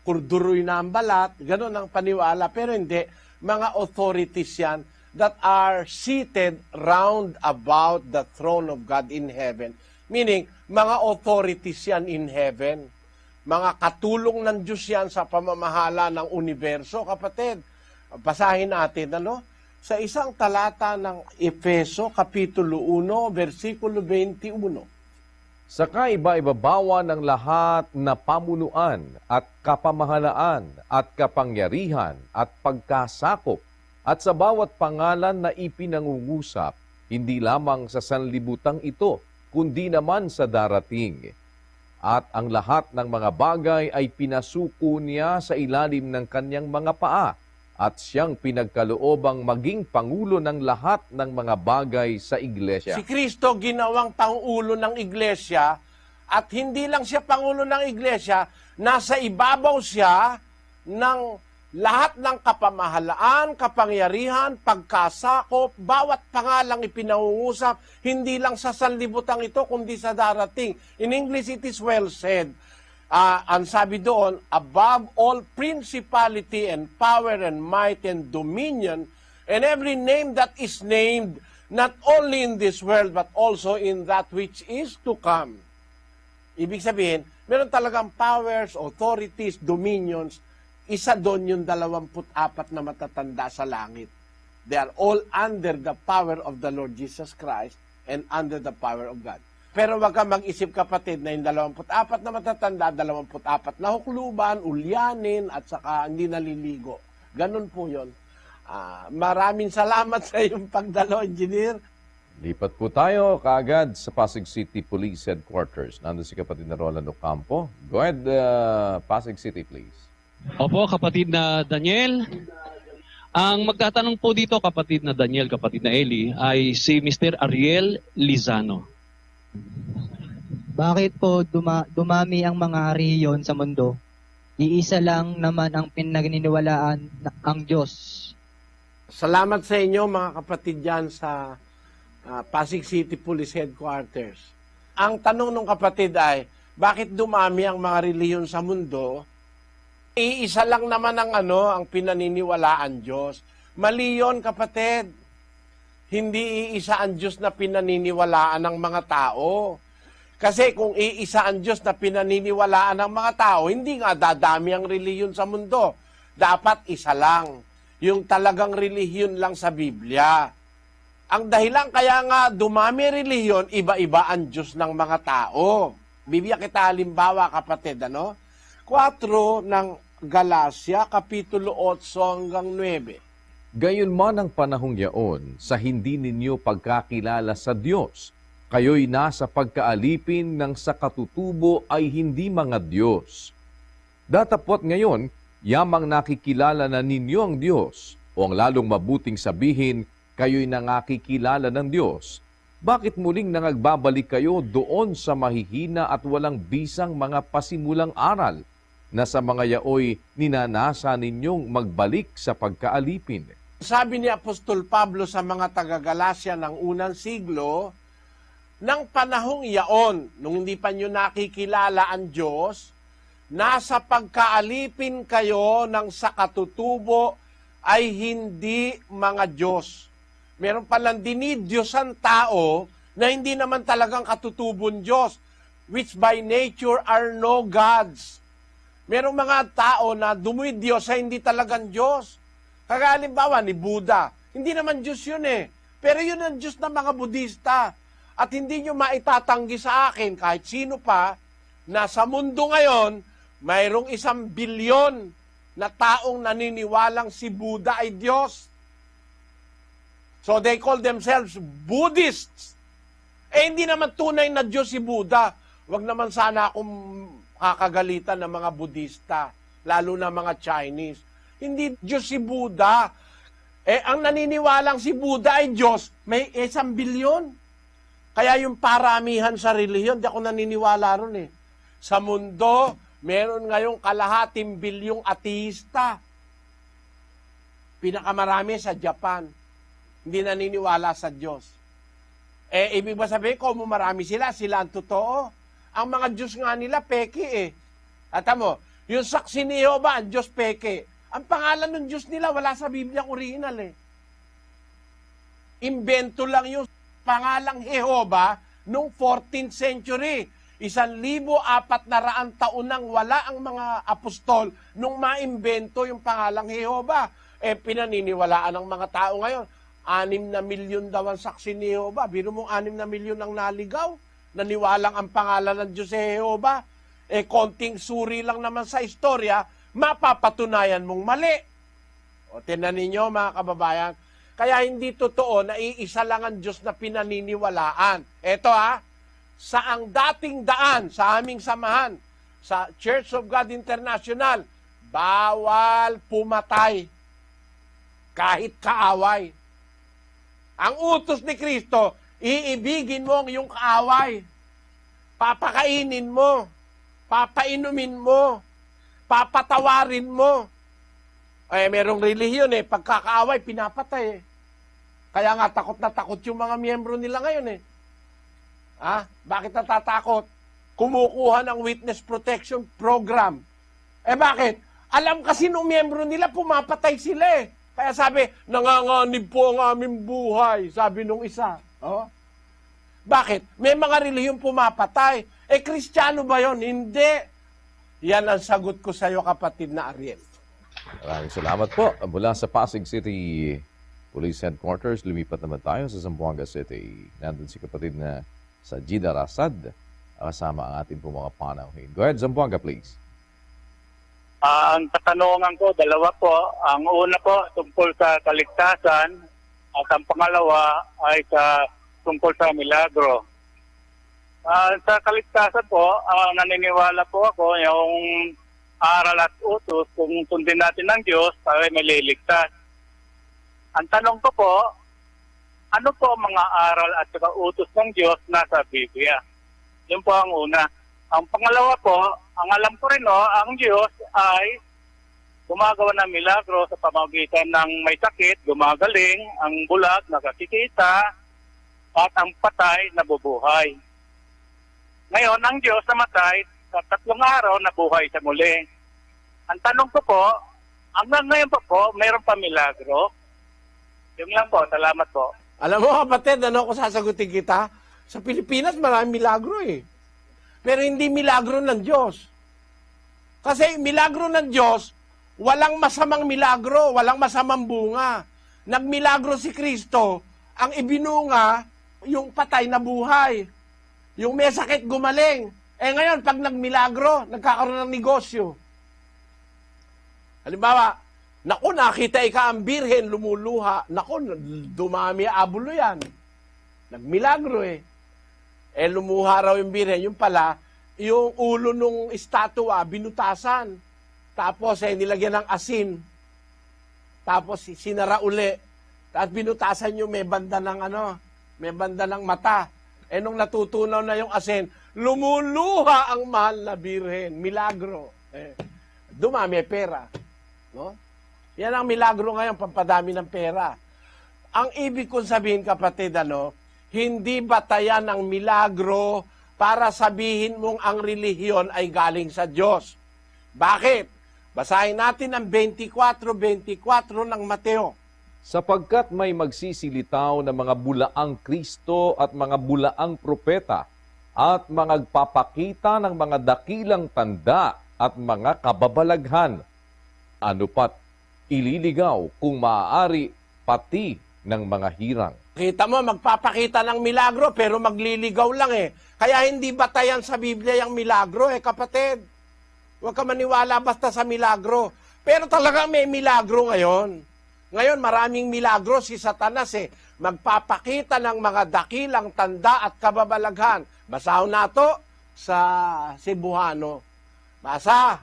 kurduroy na ang balat, ganoon ang paniwala. Pero hindi, mga authorities yan that are seated round about the throne of God in heaven. Meaning, mga authorities yan in heaven. Mga katulong ng Diyos yan sa pamamahala ng universo, kapatid. Basahin natin, sa isang talata ng Efeso, Kapitulo 1, versikulo 21. Saka iba-ibabawa ng lahat na pamunuan at kapamahalaan at kapangyarihan at pagkasakop at sa bawat pangalan na ipinangungusap, hindi lamang sa sanlibutang ito, kundi naman sa darating. At ang lahat ng mga bagay ay pinasuko niya sa ilalim ng kanyang mga paa, at siyang pinagkaloobang maging pangulo ng lahat ng mga bagay sa iglesia. Si Kristo ginawang pangulo ng iglesia, at hindi lang siya pangulo ng iglesia, nasa ibabaw siya ng lahat ng kapamahalaan, kapangyarihan, pagkasakop, bawat pangalang ipinangungusap, hindi lang sa sanlibutan ito, kundi sa darating. In English, it is well said. Ang sabi doon, above all principality and power and might and dominion, and every name that is named, not only in this world, but also in that which is to come. Ibig sabihin, meron talagang powers, authorities, dominions. Isa doon yung 24 na matatanda sa langit. They are all under the power of the Lord Jesus Christ and under the power of God. Pero wag ka mag-isip, kapatid, na yung 24 na matatanda, 24 na hukluban, ulyanin, at saka hindi naliligo. Ganun po yun. Maraming salamat sa iyong pagdalo, Engineer. Lipat po tayo kaagad sa Pasig City Police Headquarters. Nandun si kapatid na Roland Ocampo. Go ahead, Pasig City, please. Opo, kapatid na Daniel. Ang magtatanong po dito, kapatid na Daniel, kapatid na Eli, ay si Mr. Ariel Lizano. Bakit po dumami ang mga rehiyon sa mundo? Iisa lang naman ang pinaginiwalaan ang Diyos. Salamat sa inyo, mga kapatid dyan sa Pasig City Police Headquarters. Ang tanong ng kapatid ay, bakit dumami ang mga reliyon sa mundo? Iisa lang naman ang pinaniniwalaan Diyos. Mali yun, kapatid. Hindi iisa ang Diyos na pinaniniwalaan ng mga tao. Kasi kung iisa ang Diyos na pinaniniwalaan ng mga tao, hindi nga dadami ang reliyon sa mundo. Dapat isa lang. Yung talagang reliyon lang sa Biblia. Ang dahilan kaya nga dumami reliyon, iba-iba ang Diyos ng mga tao. Bibigyan kita halimbawa, kapatid, 4 ng Galacia, Kapitulo 8 hanggang 9. Gayunman ang panahong yaon, sa hindi ninyo pagkakilala sa Diyos, kayo'y nasa pagkaalipin ng sa katutubo ay hindi mga Diyos. Datapot ngayon, yamang nakikilala na ninyo ang Diyos, o ang lalong mabuting sabihin, kayo'y nangakikilala ng Diyos. Bakit muling nangagbabalik kayo doon sa mahihina at walang bisang mga pasimulang aral, na sa mga yaoy ninanasa ninyong magbalik sa pagkaalipin? Sabi ni Apostol Pablo sa mga taga-Galacia ng unang siglo, ng panahong yaon, nung hindi pa nyo nakikilala ang Diyos, nasa pagkaalipin kayo ng sa katutubo ay hindi mga Diyos. Meron palang dinidiyos ang tao na hindi naman talagang katutubong Diyos, which by nature are no gods. Merong mga tao na dumidiyos sa hindi talagang Diyos. Kagalimbawa ni Buddha. Hindi naman Diyos yun eh. Pero yun ang Diyos ng mga Budista. At hindi nyo maitatanggi sa akin, kahit sino pa, na sa mundo ngayon, mayroong 1 bilyon na taong naniniwalang si Buddha ay Diyos. So they call themselves Buddhists. Hindi naman tunay na Diyos si Buddha. Wag naman sana akong kakagalitan ng mga Budista, lalo na mga Chinese. Hindi Diyos si Buddha. Ang naniniwalang si Buddha ay Diyos, may 1 bilyon. Kaya yung paramihan sa relihiyon, di ako naniniwala ron eh. Sa mundo, meron ngayong 0.5 bilyong ateista. Pinakamarami sa Japan. Hindi naniniwala sa Diyos. Ibig ba sabihin, kung marami sila ang totoo? Ang mga Diyos nga nila, peke eh. At mo, yung saksi ni Jehovah, ang Diyos peke. Ang pangalan ng Diyos nila, wala sa Biblia original eh. Invento lang yung pangalang Jehovah noong 14th century. 1,400 taon nang wala ang mga apostol nung maimbento yung pangalang Jehovah. Pinaniniwalaan ng mga tao ngayon. 6 na milyon daw ang saksi ni Jehovah. Biro mong 6 na milyon ang naligaw. Naniwalang ang pangalan ng Diyos sa Jehovah, konting suri lang naman sa istorya, mapapatunayan mong mali. O tinan ninyo, mga kababayan, kaya hindi totoo na iisa lang ang Diyos na pinaniniwalaan. Ito sa ang dating daan sa aming samahan, sa Church of God International, bawal pumatay kahit kaaway. Ang utos ni Kristo, iibigin mo ang iyong kaaway. Papakainin mo. Papainumin mo. Papatawarin mo. Eh, merong relihiyon eh, pagkakaaway, pinapatay eh. Kaya nga, takot na takot yung mga miyembro nila ngayon eh. Bakit natatakot? Kumukuha ng witness protection program. Eh bakit? Alam kasi nung miyembro nila, pumapatay sila eh. Kaya sabi, nanganganib po ang aming buhay, sabi nung isa. Oh? Bakit? May mga relihiyong pumapatay. Eh, Kristiyano ba yon? Hindi. Yan ang sagot ko sa iyo, kapatid na Ariel. Maraming salamat po. Mula sa Pasig City Police Headquarters, lumipat naman tayo sa Zamboanga City. Nandun si kapatid na sa Jida Rasad, kasama ang ating po mga panauhin. Go ahead, Zamboanga, please. Ang katanungan ko, dalawa po. Ang una po, tungkol sa kaligtasan, at ang pangalawa ay tungkol sa milagro. Sa kaligtasan po, naniniwala po ako yung aral at utos, kung sundin natin ng Diyos, ay maliligtas. Ang tanong ko po, ano po ang mga aral at saka utos ng Diyos nasa Biblia? Yun po ang una. Ang pangalawa po, ang alam ko rin ang Diyos ay gumagawa ng milagro sa pamamagitan ng may sakit, gumagaling, ang bulag, nakakikita, at ang patay, nabubuhay. Ngayon, ang Diyos namatay sa 3 araw, nabuhay sa muli. Ang tanong ko po, hanggang ngayon po, mayroon pa milagro? Yung lang po, salamat po. Alam mo, kapatid, ano ko sasagutin kita? Sa Pilipinas, maraming milagro eh. Pero hindi milagro ng Diyos. Kasi milagro ng Diyos, walang masamang milagro, walang masamang bunga. Nagmilagro si Kristo, ang ibinunga, yung patay na buhay. Yung may sakit gumaling. Eh ngayon, pag nagmilagro, nagkakaroon ng negosyo. Halimbawa, naku, nakita ika ang birhen, lumuluha. Naku, dumami abulo yan. Nagmilagro eh. Eh, lumuha raw yung birhen. Yung pala, yung ulo nung estatwa, binutasan. Tapos, nilagyan ng asin. Tapos, sinara uli. At binutasan yung may banda ng mata. Eh, nung natutunaw na yung asin, lumuluha ang mahal na birhen. Milagro. Dumami pera. No? Yan ang milagro ngayon, pampadami ng pera. Ang ibig kong sabihin, kapatid, hindi batayan ng milagro para sabihin mong ang relihiyon ay galing sa Diyos. Bakit? Basahin natin ang 24:24 ng Mateo. Sapagkat may magsisilitaw na mga bulaang Kristo at mga bulaang propeta at magpapakita ng mga dakilang tanda at mga kababalaghan. Ano pat ililigaw kung maaari pati ng mga hirang. Kita mo, magpapakita ng milagro pero magliligaw lang eh. Kaya hindi batayan sa Biblia yung milagro kapatid. Huwag ka maniwala basta sa milagro. Pero talaga may milagro ngayon. Ngayon, maraming milagro si Satanas magpapakita ng mga dakilang tanda at kababalaghan. Basahon nato sa Cebuano. Basa.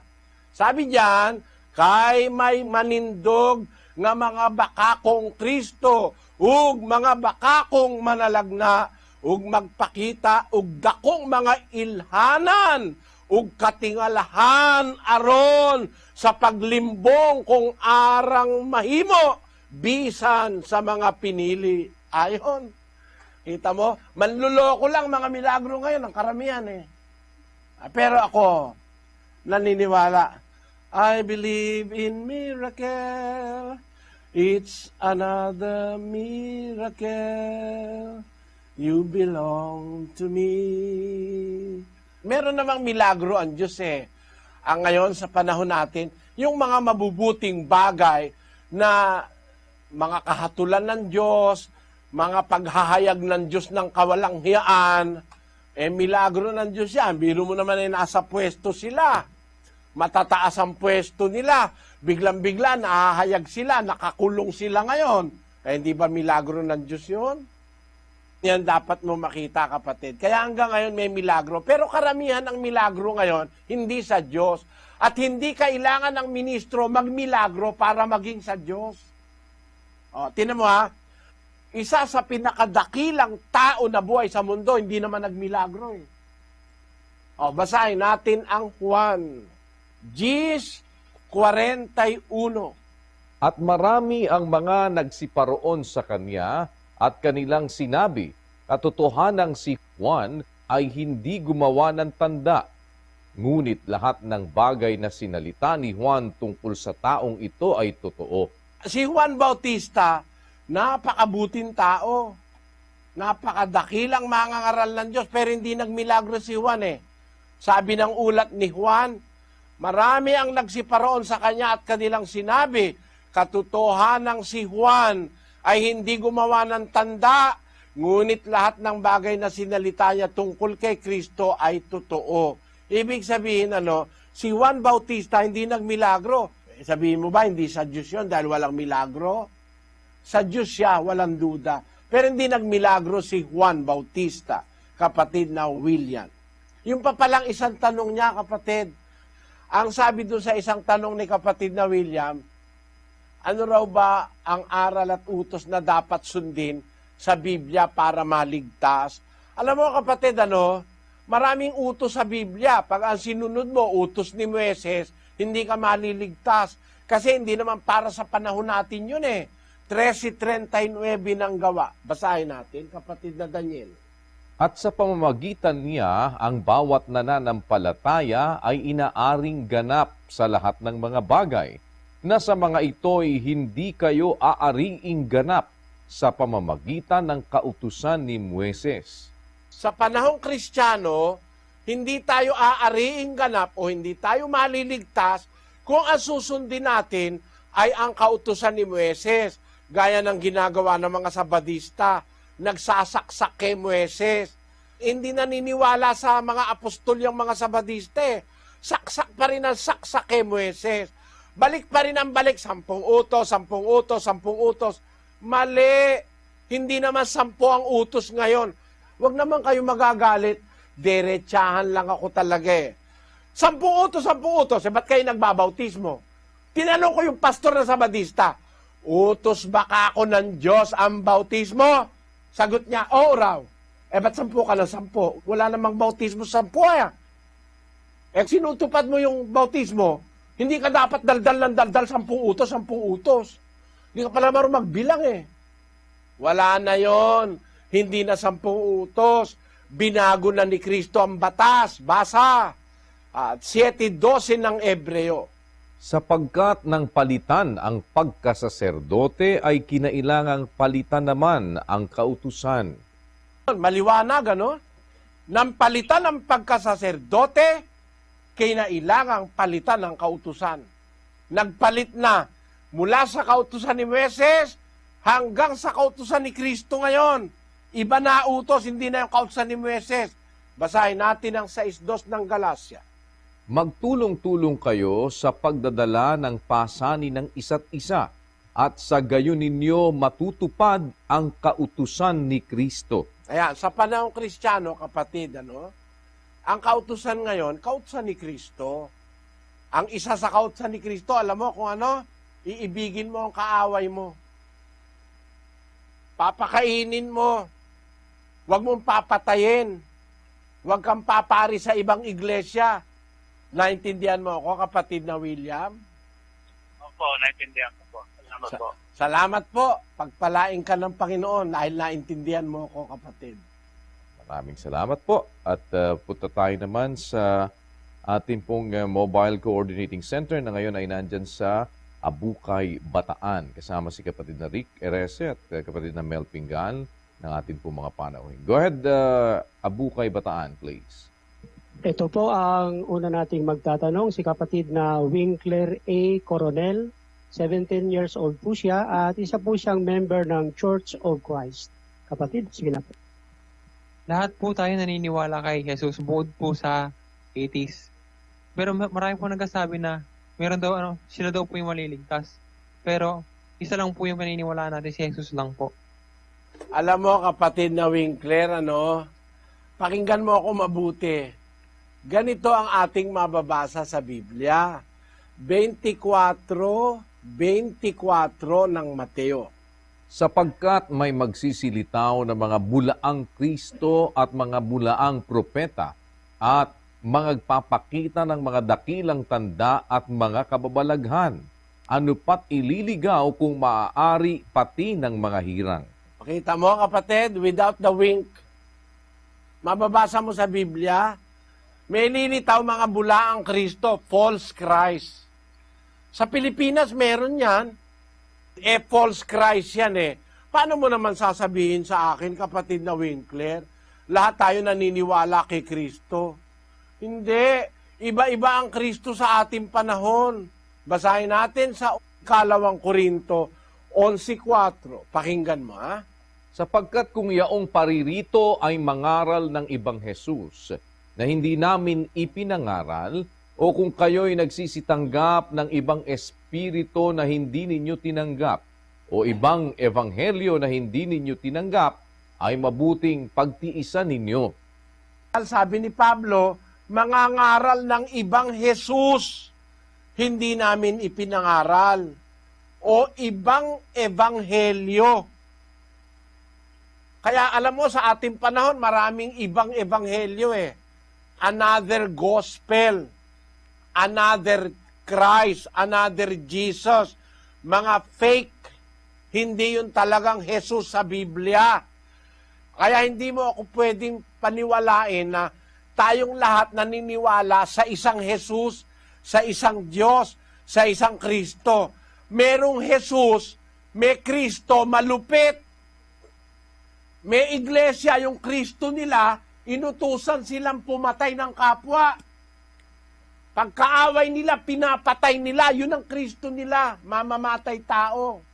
Sabi diyan, kay may manindog nga mga bakakong Kristo, ug mga bakakong manalagna, ug magpakita, ug dakong mga ilhanan, ug katingalahan aron sa paglimbong kung arang mahimo bisan sa mga pinili. Ayon. Kita mo, manluloko lang mga milagro ngayon, ang karamihan Pero ako, naniniwala, I believe in miracle. It's another miracle. You belong to me. Meron namang milagro ang Diyos Ang ngayon sa panahon natin, yung mga mabubuting bagay na mga kahatulan ng Diyos, mga paghahayag ng Diyos ng kawalanghiyaan, milagro ng Diyos yan. Biro mo naman nasa pwesto sila. Matataas ang pwesto nila. Biglang-bigla, nahahayag sila, nakakulong sila ngayon. Hindi ba milagro ng Diyos yun? Yan dapat mo makita, kapatid. Kaya hanggang ngayon may milagro. Pero karamihan ang milagro ngayon, hindi sa Diyos. At hindi kailangan ng ministro magmilagro para maging sa Diyos. Tinan mo isa sa pinakadakilang tao na buhay sa mundo, hindi naman nagmilagro basahin natin ang Juan 10:41. At marami ang mga nagsiparoon sa kanya at kanilang sinabi, katotohanang si Juan ay hindi gumawa ng tanda. Ngunit lahat ng bagay na sinalita ni Juan tungkol sa taong ito ay totoo. Si Juan Bautista, napakabuting tao. Napakadakilang mangangaral ng Diyos, pero hindi nagmilagro si Juan eh. Sabi ng ulat ni Juan, marami ang nagsiparoon sa kanya at kanilang sinabi, katotohanang si Juan ay hindi gumawa ng tanda, ngunit lahat ng bagay na sinalita niya tungkol kay Kristo ay totoo. Ibig sabihin, si Juan Bautista hindi nagmilagro. Sabihin mo ba, hindi sa Diyos yun dahil walang milagro? Sa Diyos siya, walang duda. Pero hindi nagmilagro si Juan Bautista, kapatid na William. Yung pa palang isang tanong niya, kapatid, ang sabi doon sa isang tanong ni kapatid na William, ano raw ba ang aral at utos na dapat sundin sa Biblia para maligtas? Alam mo kapatid, maraming utos sa Biblia. Pag ang sinunod mo, utos ni Moises, hindi ka maliligtas. Kasi hindi naman para sa panahon natin yun eh. 13:39 ng gawa. Basahin natin, kapatid na Daniel. At sa pamamagitan niya, ang bawat nananampalataya ay inaaring ganap sa lahat ng mga bagay, na sa mga ito'y hindi kayo aariing ganap sa pamamagitan ng kautusan ni Moises. Sa panahong Kristiyano, hindi tayo aariing ganap o hindi tayo maliligtas kung ang susundin natin ay ang kautusan ni Moises. Gaya ng ginagawa ng mga Sabadista, nagsasaksak kay Moises. Hindi naniniwala sa mga apostol yung mga Sabadista eh. Saksak pa rin ang saksak kay Moises. Balik pa rin ang balik, 10 utos, 10 utos, 10 utos. Mali! Hindi naman 10 ang utos ngayon. Huwag naman kayo magagalit. Diretsahan lang ako talaga eh. 10 utos, 10 utos. Ba't kayo nagbabautismo? Tinanong ko yung pastor na Sabadista, utos ba ako ng Diyos ang bautismo? Sagot niya, oo raw. Ba't 10 ka ng 10? Wala namang bautismo 10 eh. Sinutupad mo yung bautismo, hindi ka dapat daldal ng daldal 10 utos, 10 utos. Hindi ka pala marunong magbilang eh. Wala na yon. Hindi na 10 utos. Binago na ni Kristo ang batas. Basa. At 7:12 ng Ebreo. Sapagkat nang palitan ang pagkasaserdote ay kinailangang palitan naman ang kautusan. Maliwanag, Nang palitan ang pagkasaserdote, kinailangang palitan ang kautusan. Nagpalit na mula sa kautusan ni Moises hanggang sa kautusan ni Kristo ngayon. Iba na utos, hindi na yung kautusan ni Moises. Basahin natin ang 6:2 ng Galacia. Magtulong-tulong kayo sa pagdadala ng pasanin ng isa't isa at sa gayon ninyo matutupad ang kautusan ni Kristo. Ayan, sa panahong Kristiyano, kapatid, ang kautusan ngayon, kautusan ni Kristo. Ang isa sa kautusan ni Kristo, alam mo kung iibigin mo ang kaaway mo. Papakainin mo. Huwag mong papatayin. Huwag kang papari sa ibang iglesia. Naintindihan mo ako, kapatid na William? Opo, naintindihan ko po. Salamat po. Salamat po. Pagpalain ka ng Panginoon dahil naintindihan mo ako, kapatid. Maraming salamat po. At punta tayo naman sa ating pong Mobile Coordinating Center na ngayon ay nandyan sa Abukay, Bataan. Kasama si kapatid na Rick Erese at kapatid na Mel Pingan ng ating pong mga panauhin. Go ahead, Abukay, Bataan, please. Ito po ang una nating magtatanong, si kapatid na Winkler A. Coronel, 17 years old po siya at isa po siyang member ng Church of Christ. Kapatid, sige na po. Lahat po tayo naniniwala kay Jesus bukod po sa atheist. Pero marami po nagsasabi na meron daw sila daw po yung maliligtas. Pero isa lang po yung paniniwalaan natin, si Jesus lang po. Alam mo, kapatid na Winkler, pakinggan mo ako mabuti. Ganito ang ating mababasa sa Biblia. 24:24 ng Mateo. Sapagkat may magsisilitaw na mga bulaang Kristo at mga bulaang propeta at magpapakita ng mga dakilang tanda at mga kababalaghan ano pat ililigaw kung maaari pati ng mga hirang. Pakita mo, kapatid, without the wink. Mababasa mo sa Biblia, may lilitaw mga bulaang Kristo, false Christ. Sa Pilipinas, meron yan. False Christ yan eh. Paano mo naman sasabihin sa akin, kapatid na Winkler, lahat tayo naniniwala kay Kristo? Hindi. Iba-iba ang Kristo sa ating panahon. Basahin natin sa 2 Korinto 11:4. Pakinggan mo, ha? Sapagkat kung yaong paririto ay mangaral ng ibang Jesus na hindi namin ipinangaral, o kung kayo'y nagsisitanggap ng ibang espiritu na hindi ninyo tinanggap, o ibang ebanghelyo na hindi ninyo tinanggap, ay mabuting pagtiisan ninyo. Sabi ni Pablo, mangangaral ng ibang Jesus, hindi namin ipinangaral, o ibang ebanghelyo. Kaya alam mo, sa ating panahon, maraming ibang ebanghelyo eh. Another gospel, another Christ, another Jesus. Mga fake, hindi yun talagang Jesus sa Biblia. Kaya hindi mo ako pwedeng paniwalain na tayong lahat naniniwala sa isang Jesus, sa isang Diyos, sa isang Kristo. Merong Jesus, may Kristo malupit. May iglesia, yung Kristo nila, inutusan silang pumatay ng kapwa. Pagkaaway nila, pinapatay nila, yun ang Kristo nila, mamamatay tao.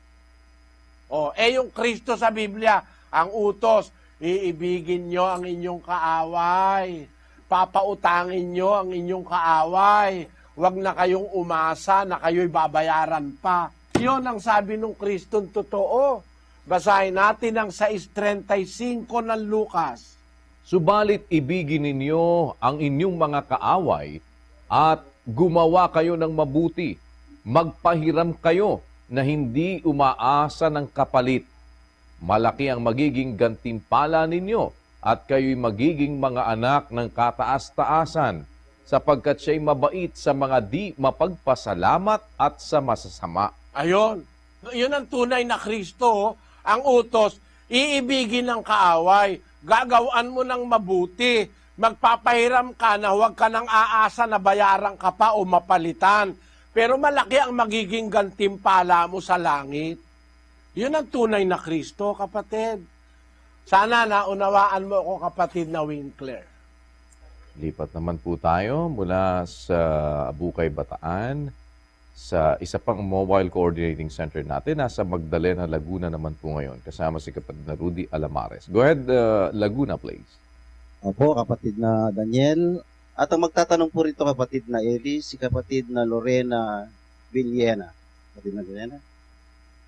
Yung Kristo sa Biblia, ang utos, iibigin nyo ang inyong kaaway, papautangin nyo ang inyong kaaway, huwag na kayong umasa na kayo'y babayaran pa. Yun ang sabi ng Kristong totoo. Basahin natin ang 6:35 ng Lucas. Subalit ibigin ninyo ang inyong mga kaaway at gumawa kayo ng mabuti. Magpahiram kayo na hindi umaasa ng kapalit. Malaki ang magiging gantimpala ninyo at kayo'y magiging mga anak ng kataas-taasan, sapagkat siya'y mabait sa mga di mapagpasalamat at sa masasama. Ayon, yun ang tunay na Kristo. Ang utos, iibigin ng kaaway, gagawaan mo ng mabuti, magpapahiram ka na huwag ka nang aasa na bayaran ka pa o mapalitan. Pero malaki ang magiging gantimpala mo sa langit. Yun ang tunay na Kristo, kapatid. Sana naunawaan mo ako, kapatid na Winkler. Lipat naman po tayo mula sa Abukay, Bataan, sa isa pang mobile coordinating center natin. Nasa Magdalena, Laguna naman po ngayon. Kasama si kapatid na Rudy Alamares. Go ahead, Laguna, please. Opo, kapatid na Daniel. At ang magtatanong po rito, kapatid na Eli, si kapatid na Lorena Villena. Kapatid na Villena.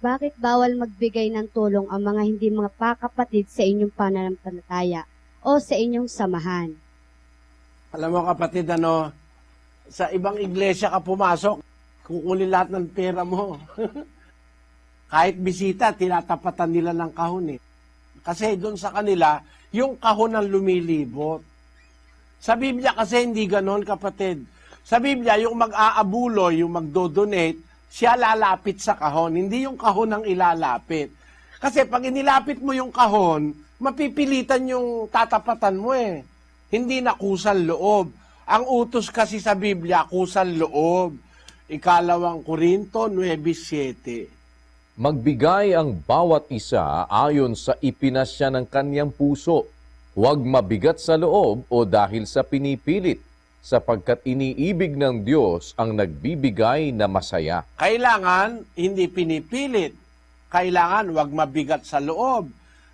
Bakit bawal magbigay ng tulong ang mga hindi mga pakapatid sa inyong pananampalataya o sa inyong samahan? Alam mo, kapatid, sa ibang iglesia ka pumasok, kukunin lahat ng pera mo. Kahit bisita, tinatapatan nila ng kahon eh. Kasi doon sa kanila, yung kahon ang lumilibot. Sa Biblia kasi hindi ganon, kapatid. Sa Biblia, yung mag-aabulo, yung magdodonate, siya lalapit sa kahon. Hindi yung kahon ang ilalapit. Kasi pag inilapit mo yung kahon, mapipilitan yung tatapatan mo eh. Hindi na kusang loob. Ang utos kasi sa Biblia, kusang loob. 2 Korinto 9:7. Magbigay ang bawat isa ayon sa ipinasya ng kanyang puso. Huwag mabigat sa loob o dahil sa pinipilit, sapagkat iniibig ng Diyos ang nagbibigay na masaya. Kailangan hindi pinipilit. Kailangan huwag mabigat sa loob.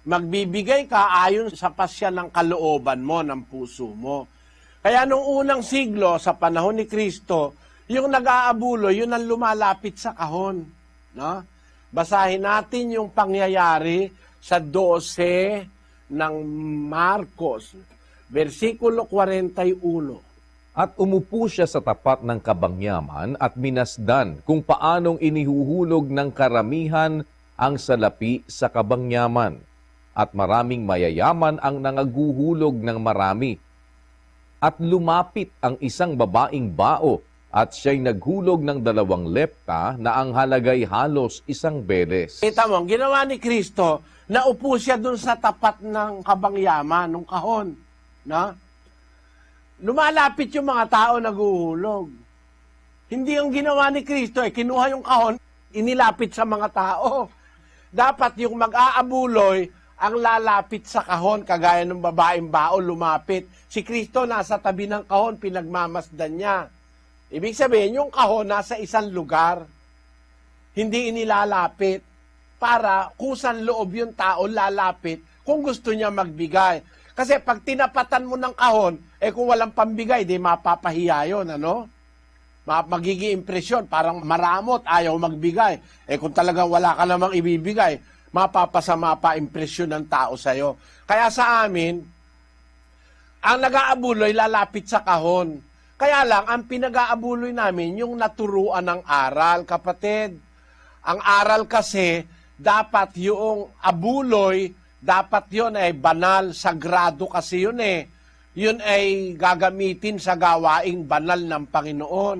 Magbibigay ka ayon sa pasya ng kalooban mo, ng puso mo. Kaya nung unang siglo, sa panahon ni Kristo, yung nag-aabulo, yun ang lumalapit sa kahon. No? Basahin natin yung pangyayari sa 12 ng Marcos, versikulo 41. At umupo siya sa tapat ng kabangyaman at minasdan kung paanong inihuhulog ng karamihan ang salapi sa kabangyaman. At maraming mayayaman ang nangaguhulog ng marami. At lumapit ang isang babaeng bao at siya'y naghulog ng 2 lepta na ang halagay halos 1 beles. Kita mo, ang ginawa ni Kristo, naupo siya dun sa tapat ng kabangyaman, ng kahon. Na? Lumalapit yung mga tao naguhulog. Hindi yung ginawa ni Kristo, kinuha yung kahon, inilapit sa mga tao. Dapat yung mag-aabuloy ang lalapit sa kahon, kagaya ng babaeng bao lumapit. Si Kristo nasa tabi ng kahon, pinagmamasdan niya. Ibig sabihin, yung kahon nasa isang lugar. Hindi inilalapit para kusan loob yung tao lalapit kung gusto niya magbigay. Kasi pag tinapatan mo ng kahon, kung walang pambigay, di mapapahiya yun, ano? Magiging impresyon, parang maramot, ayaw magbigay. Kung talagang wala ka namang ibibigay, mapapasama pa impresyon ng tao sa'yo. Kaya sa amin, ang nag-aabuloy lalapit sa kahon. Kaya lang, ang pinag-aabuloy namin, yung naturuan ng aral, kapatid. Ang aral kasi, dapat yung abuloy, dapat yun ay banal, sagrado kasi yun Yun ay gagamitin sa gawaing banal ng Panginoon.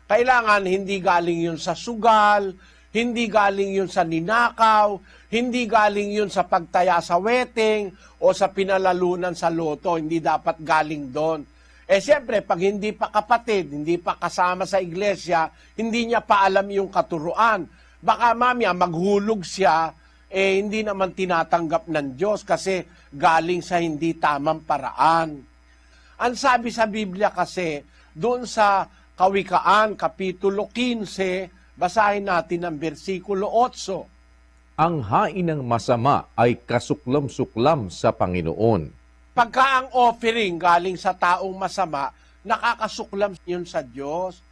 Kailangan hindi galing yun sa sugal, hindi galing yun sa ninakaw, hindi galing yun sa pagtaya sa wedding o sa pinalalunan sa loto. Hindi dapat galing doon. Siyempre, pag hindi pa kapatid, hindi pa kasama sa iglesia, hindi niya pa alam yung katuruan. Baka mamaya maghulog siya, hindi naman tinatanggap ng Diyos kasi galing sa hindi tamang paraan. Ang sabi sa Biblia kasi, doon sa Kawikaan, Kapitulo 15, basahin natin ang versikulo 8. Ang hain ng masama ay kasuklam-suklam sa Panginoon. Pagka ang offering galing sa taong masama, nakakasuklam yun sa Diyos.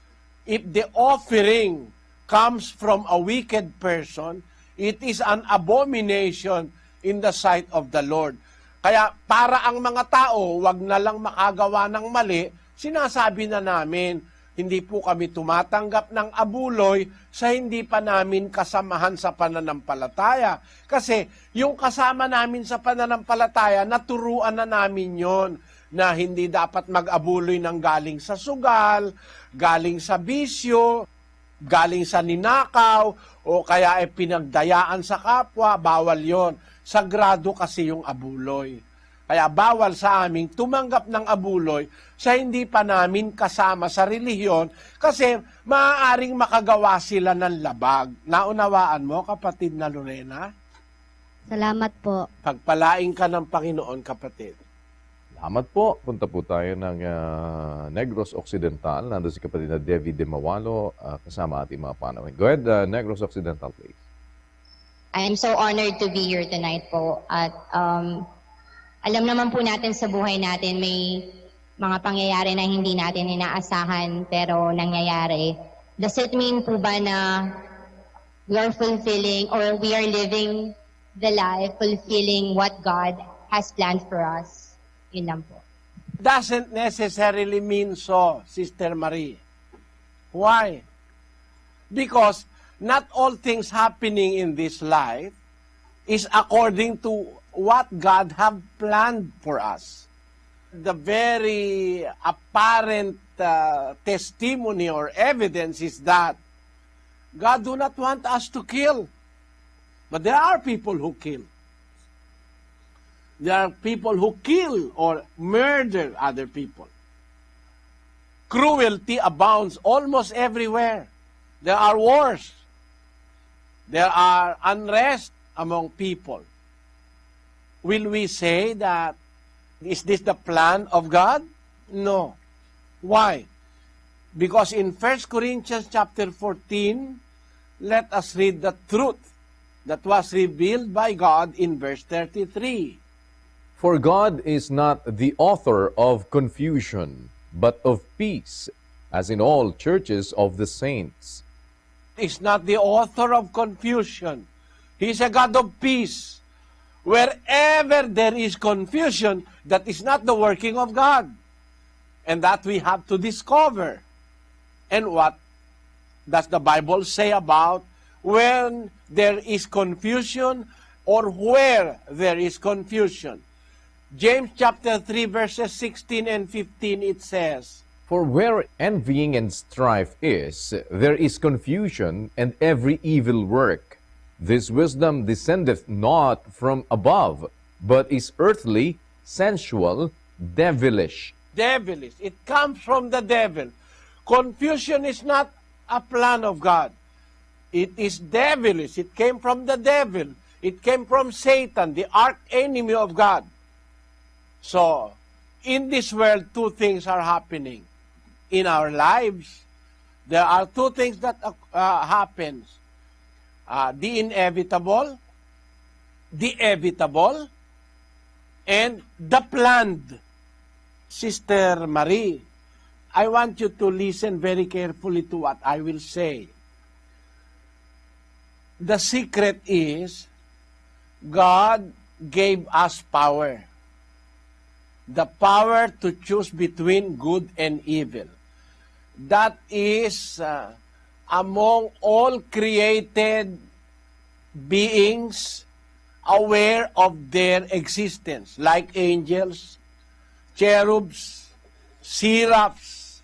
If the offering comes from a wicked person, it is an abomination in the sight of the Lord. Kaya para ang mga tao, wag na lang makagawa ng mali, sinasabi na namin, hindi po kami tumatanggap ng abuloy sa hindi pa namin kasamahan sa pananampalataya. Kasi yung kasama namin sa pananampalataya, naturuan na namin yon na hindi dapat mag-abuloy ng galing sa sugal, galing sa bisyo, galing sa ninakaw, o kaya ay pinagdayaan sa kapwa, bawal yon. Sagrado kasi yung abuloy. Kaya bawal sa aming tumanggap ng abuloy sa hindi pa namin kasama sa relihiyon kasi maaaring makagawa sila ng labag. Naunawaan mo, kapatid na Lorena? Salamat po. Pagpalain ka ng Panginoon, kapatid. Salamat po. Punta po tayo ng Negros Occidental. Nandun si kapatid na Devi de Mawalo kasama ating mga panawin. Go ahead, Negros Occidental, please. I am so honored to be here tonight po. At alam naman po natin sa buhay natin may mga pangyayari na hindi natin inaasahan pero nangyayari. Does it mean po ba na we are fulfilling or we are living the life fulfilling what God has planned for us? Yun lang po. Doesn't necessarily mean so, Sister Marie. Why? Because not all things happening in this life is according to what God have planned for us. The very apparent testimony or evidence is that God do not want us to kill. But there are people who kill. There are people who kill or murder other people. Cruelty abounds almost everywhere. There are wars. There are unrest among people. Will we say that, is this the plan of God? No. Why? Because in 1 Corinthians chapter 14, let us read the truth that was revealed by God in verse 33. For God is not the author of confusion, but of peace, as in all churches of the saints. Is not the author of confusion. He's a God of peace. Wherever there is confusion, that is not the working of God. And that we have to discover. And what does the Bible say about when there is confusion or where there is confusion? James chapter 3 verses 16 and 15 it says, For where envying and strife is, there is confusion and every evil work. This wisdom descendeth not from above, but is earthly, sensual, devilish. Devilish. It comes from the devil. Confusion is not a plan of God. It is devilish. It came from the devil. It came from Satan, the arch-enemy of God. So, in this world, two things are happening. In our lives, there are two things that happens. The inevitable, and the planned. Sister Marie, I want you to listen very carefully to what I will say. The secret is, God gave us power. The power to choose between good and evil. That is among all created beings aware of their existence, like angels, cherubs, seraphs,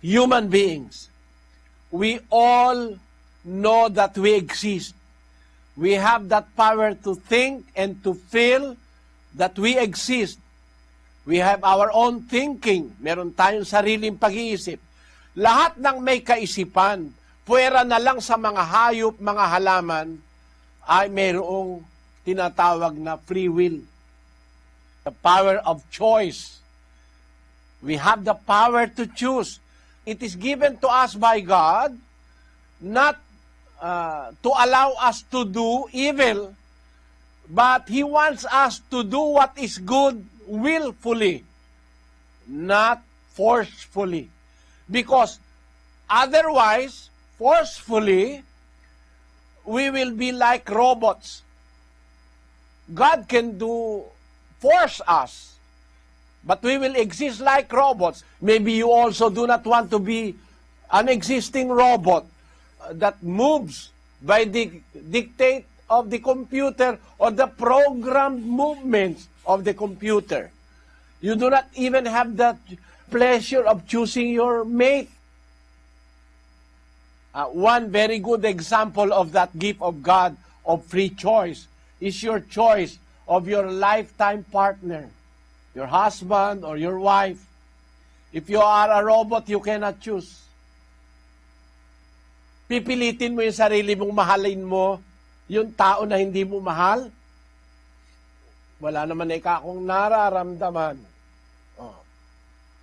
human beings. We all know that we exist. We have that power to think and to feel that we exist. We have our own thinking. Meron tayong sariling pag-iisip. Lahat ng may kaisipan, puwera na lang sa mga hayop, mga halaman, ay mayroong tinatawag na free will. The power of choice. We have the power to choose. It is given to us by God, not to allow us to do evil, but He wants us to do what is good willfully, not forcefully. Because otherwise, forcefully, we will be like robots. God can force us, but we will exist like robots. Maybe you also do not want to be an existing robot that moves by the dictate of the computer or the programmed movements of the computer. You do not even have the pleasure of choosing your mate. One very good example of that gift of God of free choice is your choice of your lifetime partner, your husband or your wife. If you are a robot, you cannot choose. Pipilitin mo yung sarili mong mahalin mo, yung tao na hindi mo mahal. Wala naman akong nararamdaman.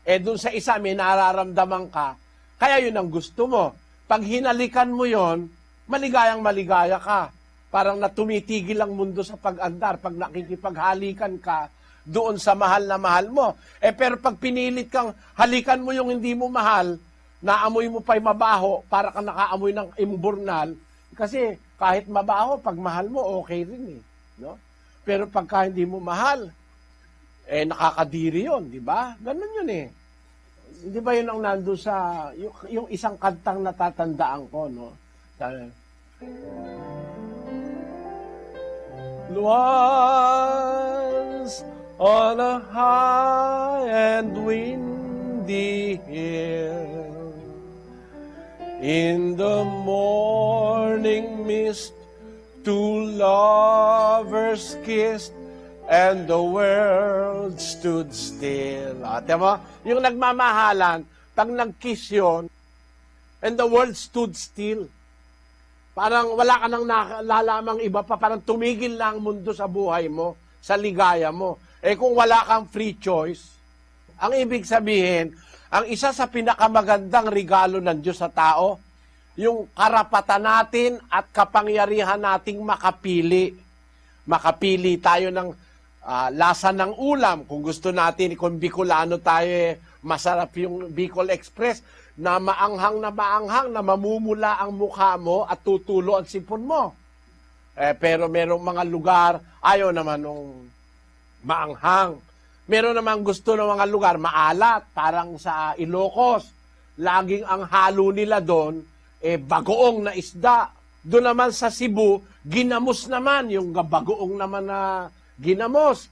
Dun sa isa may nararamdaman ka, kaya yun ang gusto mo. Pag hinalikan mo yon, maligayang maligaya ka. Parang natumitigil ang mundo sa pag-andar pag nakikipaghalikan ka doon sa mahal na mahal mo. Pero pag pinilit kang halikan mo yung hindi mo mahal, naamoy mo pa'y mabaho, para kang nakaamoy ng imburnal, kasi kahit mabaho, pag mahal mo, okay rin no? Pero pagka hindi mo mahal, nakakadiri yun, di ba? Ganun yun Di ba yun ang nandun sa, yung isang kantang natatandaan ko, no? Once on a high and windy hill, in the morning mist, two lovers kissed, and the world stood still. Diba? Yung nagmamahalan, pag nag-kiss yun, and the world stood still. Parang wala ka nang nalalamang iba pa, parang tumigil lang ang mundo sa buhay mo, sa ligaya mo. Kung wala kang free choice, ang ibig sabihin, ang isa sa pinakamagandang regalo ng Diyos sa tao, yung karapatan natin at kapangyarihan nating makapili. Makapili tayo ng lasa ng ulam. Kung gusto natin, kung Bicolano tayo, masarap yung Bicol Express, na maanghang, na mamumula ang mukha mo at tutulo ang sipon mo. Pero merong mga lugar, ayaw naman nung maanghang. Meron naman gusto ng mga lugar, maalat, parang sa Ilocos. Laging ang halo nila doon, bagoong na isda. Doon naman sa Cebu, ginamos naman, yung bagoong naman na ginamos.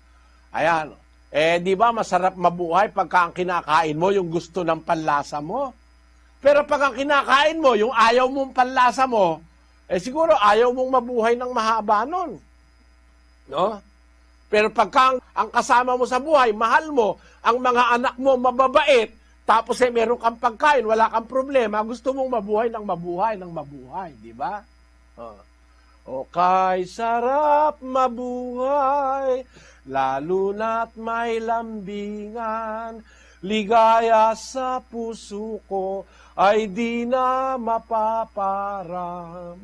Ayan. Di ba masarap mabuhay pagka ang kinakain mo yung gusto ng panlasa mo? Pero pag ang kinakain mo, yung ayaw mong panlasa mo, siguro ayaw mong mabuhay ng mahaba nun. No? Pero pagka ang kasama mo sa buhay, mahal mo, ang mga anak mo mababait, tapos meron kang pagkain, wala kang problema, gusto mong mabuhay ng mabuhay, di ba? O kay sarap mabuhay, lalo na't may lambingan, ligaya sa puso ko ay di na mapaparam.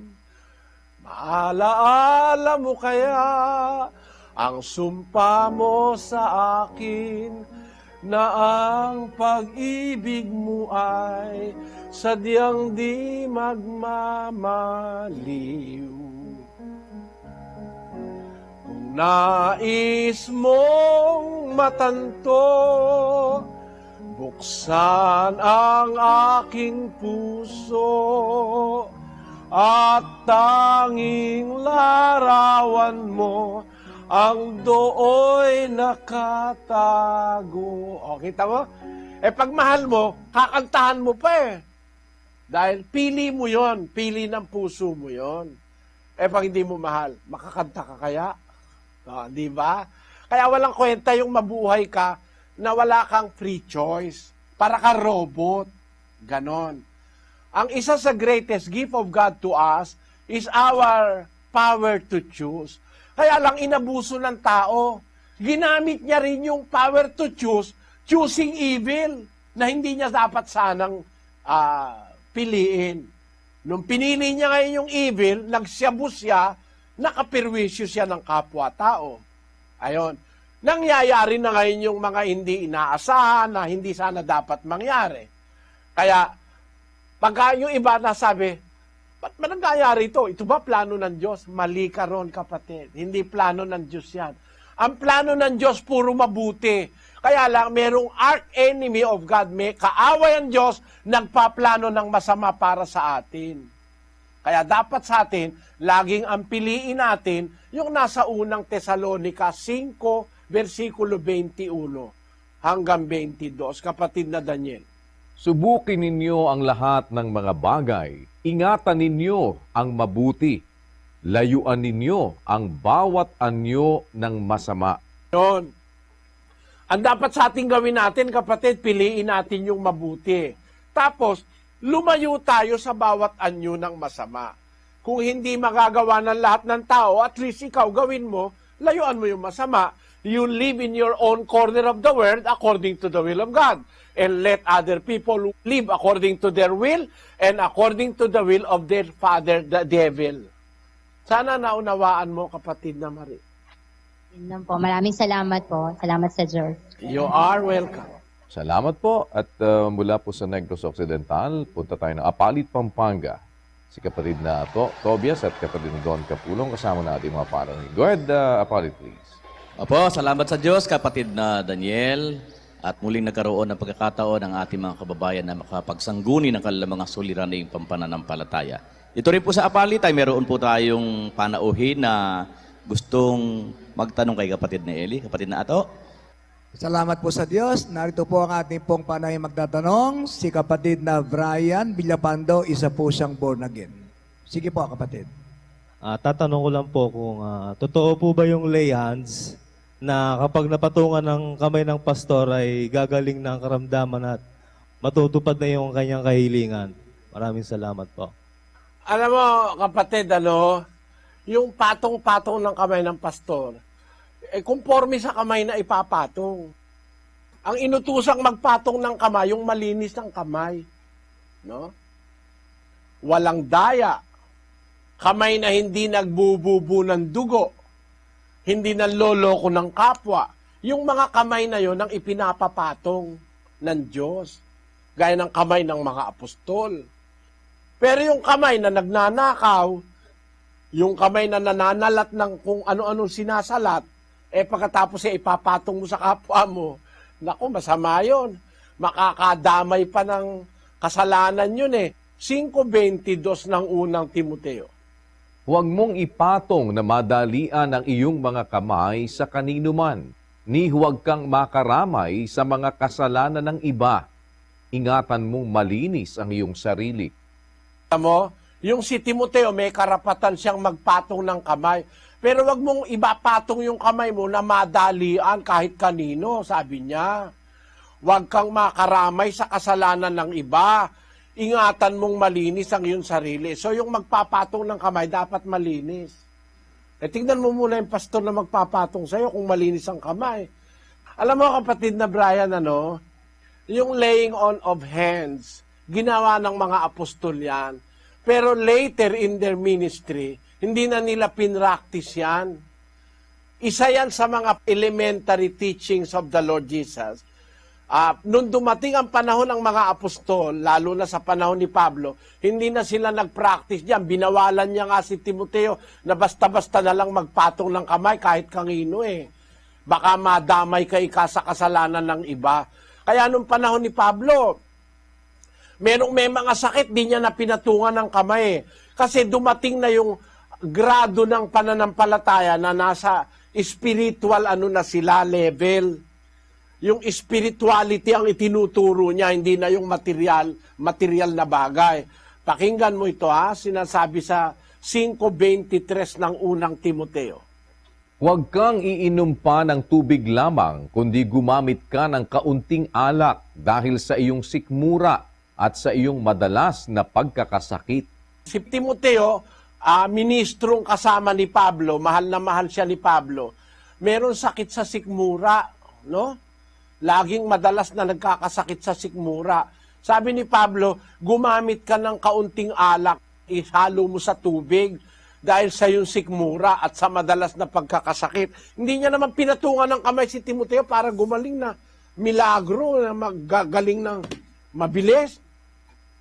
Maalaala mo kaya ang sumpa mo sa akin na ang pag-ibig mo ay sadyang di magmamaliw. Kung nais mong matanto, buksan ang aking puso at tanging larawan mo ang dooy nakatago. O, kita mo? Pag mahal mo, kakantahan mo pa Dahil pili mo yon, pili ng puso mo yon. Pag hindi mo mahal, makakanta ka kaya? Di ba? Kaya walang kwenta yung mabuhay ka na wala kang free choice. Para ka robot. Ganon. Ang isa sa greatest gift of God to us is our power to choose. Kaya lang inabuso ng tao. Ginamit niya rin yung power to choose, choosing evil, na hindi niya dapat sanang piliin. Nung pinili niya ngayon yung evil, nagsyabos siya, nakapirwisyo siya ng kapwa-tao. Ayon. Nangyayari na ngayon yung mga hindi inaasahan na hindi sana dapat mangyari. Kaya, pagka yung iba nasabi, ba't ba nangyayari ito? Ito ba plano ng Diyos? Mali ka ron, kapatid. Hindi plano ng Diyos yan. Ang plano ng Diyos, puro mabuti. Kaya lang, merong arch-enemy of God, may kaaway ang Diyos, nagpaplano ng masama para sa atin. Kaya dapat sa atin, laging ang piliin natin, yung nasa unang Tesalonica 5, versikulo 21 hanggang 22, kapatid na Daniel. Subukin ninyo ang lahat ng mga bagay. Ingatan ninyo ang mabuti. Layuan ninyo ang bawat anyo ng masama. Yun. Ang dapat sa ating gawin natin, kapatid, piliin natin yung mabuti. Tapos, lumayo tayo sa bawat anyo ng masama. Kung hindi magagawa ng lahat ng tao, at least ikaw gawin mo, layuan mo yung masama. You live in your own corner of the world according to the will of God. And let other people live according to their will and according to the will of their father, the devil. Sana naunawaan mo, kapatid na Marie. Yun lang po. Maraming salamat po. Salamat sa Diyos. You are welcome. Salamat po. At mula po sa Negros Occidental, punta tayo ng Apalit, Pampanga. Si kapatid na Tobias at kapatid na Don Capulong kasama natin mga parang. Go ahead, Apalit, please. Opo, salamat sa Diyos, kapatid na Daniel. At muling nagkaroon ng pagkakataon ng ating mga kababayan na makapagsangguni ng kanilang mga suliraning pampananampalataya. Ito rin po sa Apalit ay meron po tayong panauhin na gustong magtanong kay kapatid na Eli. Kapatid na Ato. Salamat po sa Diyos. Narito po ang ating pong panay magtatanong. Si kapatid na Brian Villapando, isa po siyang born again. Sige po, kapatid. Tatanong ko lang po kung totoo po ba yung lay hands na kapag napatungan ng kamay ng pastor ay gagaling ng karamdaman at matutupad na yung kanyang kahilingan. Maraming salamat po. Alam mo, kapatid, yung patong-patong ng kamay ng pastor, conforme sa kamay na ipapatong. Ang inutusang magpatong ng kamay, yung malinis ng kamay. No? Walang daya. Kamay na hindi nagbububu ng dugo. Hindi nanloloko ng kapwa. Yung mga kamay na yon ang ipinapapatong ng Diyos. Gaya ng kamay ng mga apostol. Pero yung kamay na nagnanakaw, yung kamay na nananalat ng kung ano-anong sinasalat, pagkatapos ipapatong mo sa kapwa mo, naku, masama yun. Makakadamay pa ng kasalanan yun 5:22 ng unang Timoteo. Huwag mong ipatong na madalian ang iyong mga kamay sa kanino man, ni huwag kang makaramay sa mga kasalanan ng iba. Ingatan mong malinis ang iyong sarili. Mo, yung si Timoteo may karapatan siyang magpatong ng kamay. Pero wag mong ibapatong yung kamay mo na madalian kahit kanino, sabi niya. Huwag kang makaramay sa kasalanan ng iba. Ingatan mong malinis ang iyong sarili. So yung magpapatong ng kamay dapat malinis. Tingnan mo muna yung pastor na magpapatong sa'yo kung malinis ang kamay. Alam mo kapatid na Brian, yung laying on of hands, ginawa ng mga apostol yan. Pero later in their ministry, hindi na nila pinractice yan. Isa yan sa mga elementary teachings of the Lord Jesus. Nung dumating ang panahon ng mga apostol, lalo na sa panahon ni Pablo, hindi na sila nag-practice diyan. Binawalan niya nga si Timoteo na basta-basta na lang magpatong ng kamay kahit kanino Baka madamay ka sa kasalanan ng iba. Kaya nung panahon ni Pablo, may mga sakit, di niya na pinatungan ng kamay. Kasi dumating na yung grado ng pananampalataya na nasa spiritual na sila level. Yung spirituality ang itinuturo niya, hindi na yung material na bagay. Pakinggan mo ito sinasabi sa 5:23 ng unang Timoteo. Huwag kang iinom pa ng tubig lamang, kundi gumamit ka ng kaunting alak dahil sa iyong sikmura at sa iyong madalas na pagkakasakit. Si Timoteo, ministrong kasama ni Pablo, mahal na mahal siya ni Pablo, meron sakit sa sikmura, no? Laging madalas na nagkakasakit sa sikmura. Sabi ni Pablo, gumamit ka ng kaunting alak, ihalo mo sa tubig dahil sa yung sikmura at sa madalas na pagkakasakit. Hindi niya naman pinatungan ng kamay si Timoteo para gumaling na milagro, na magagaling ng mabilis.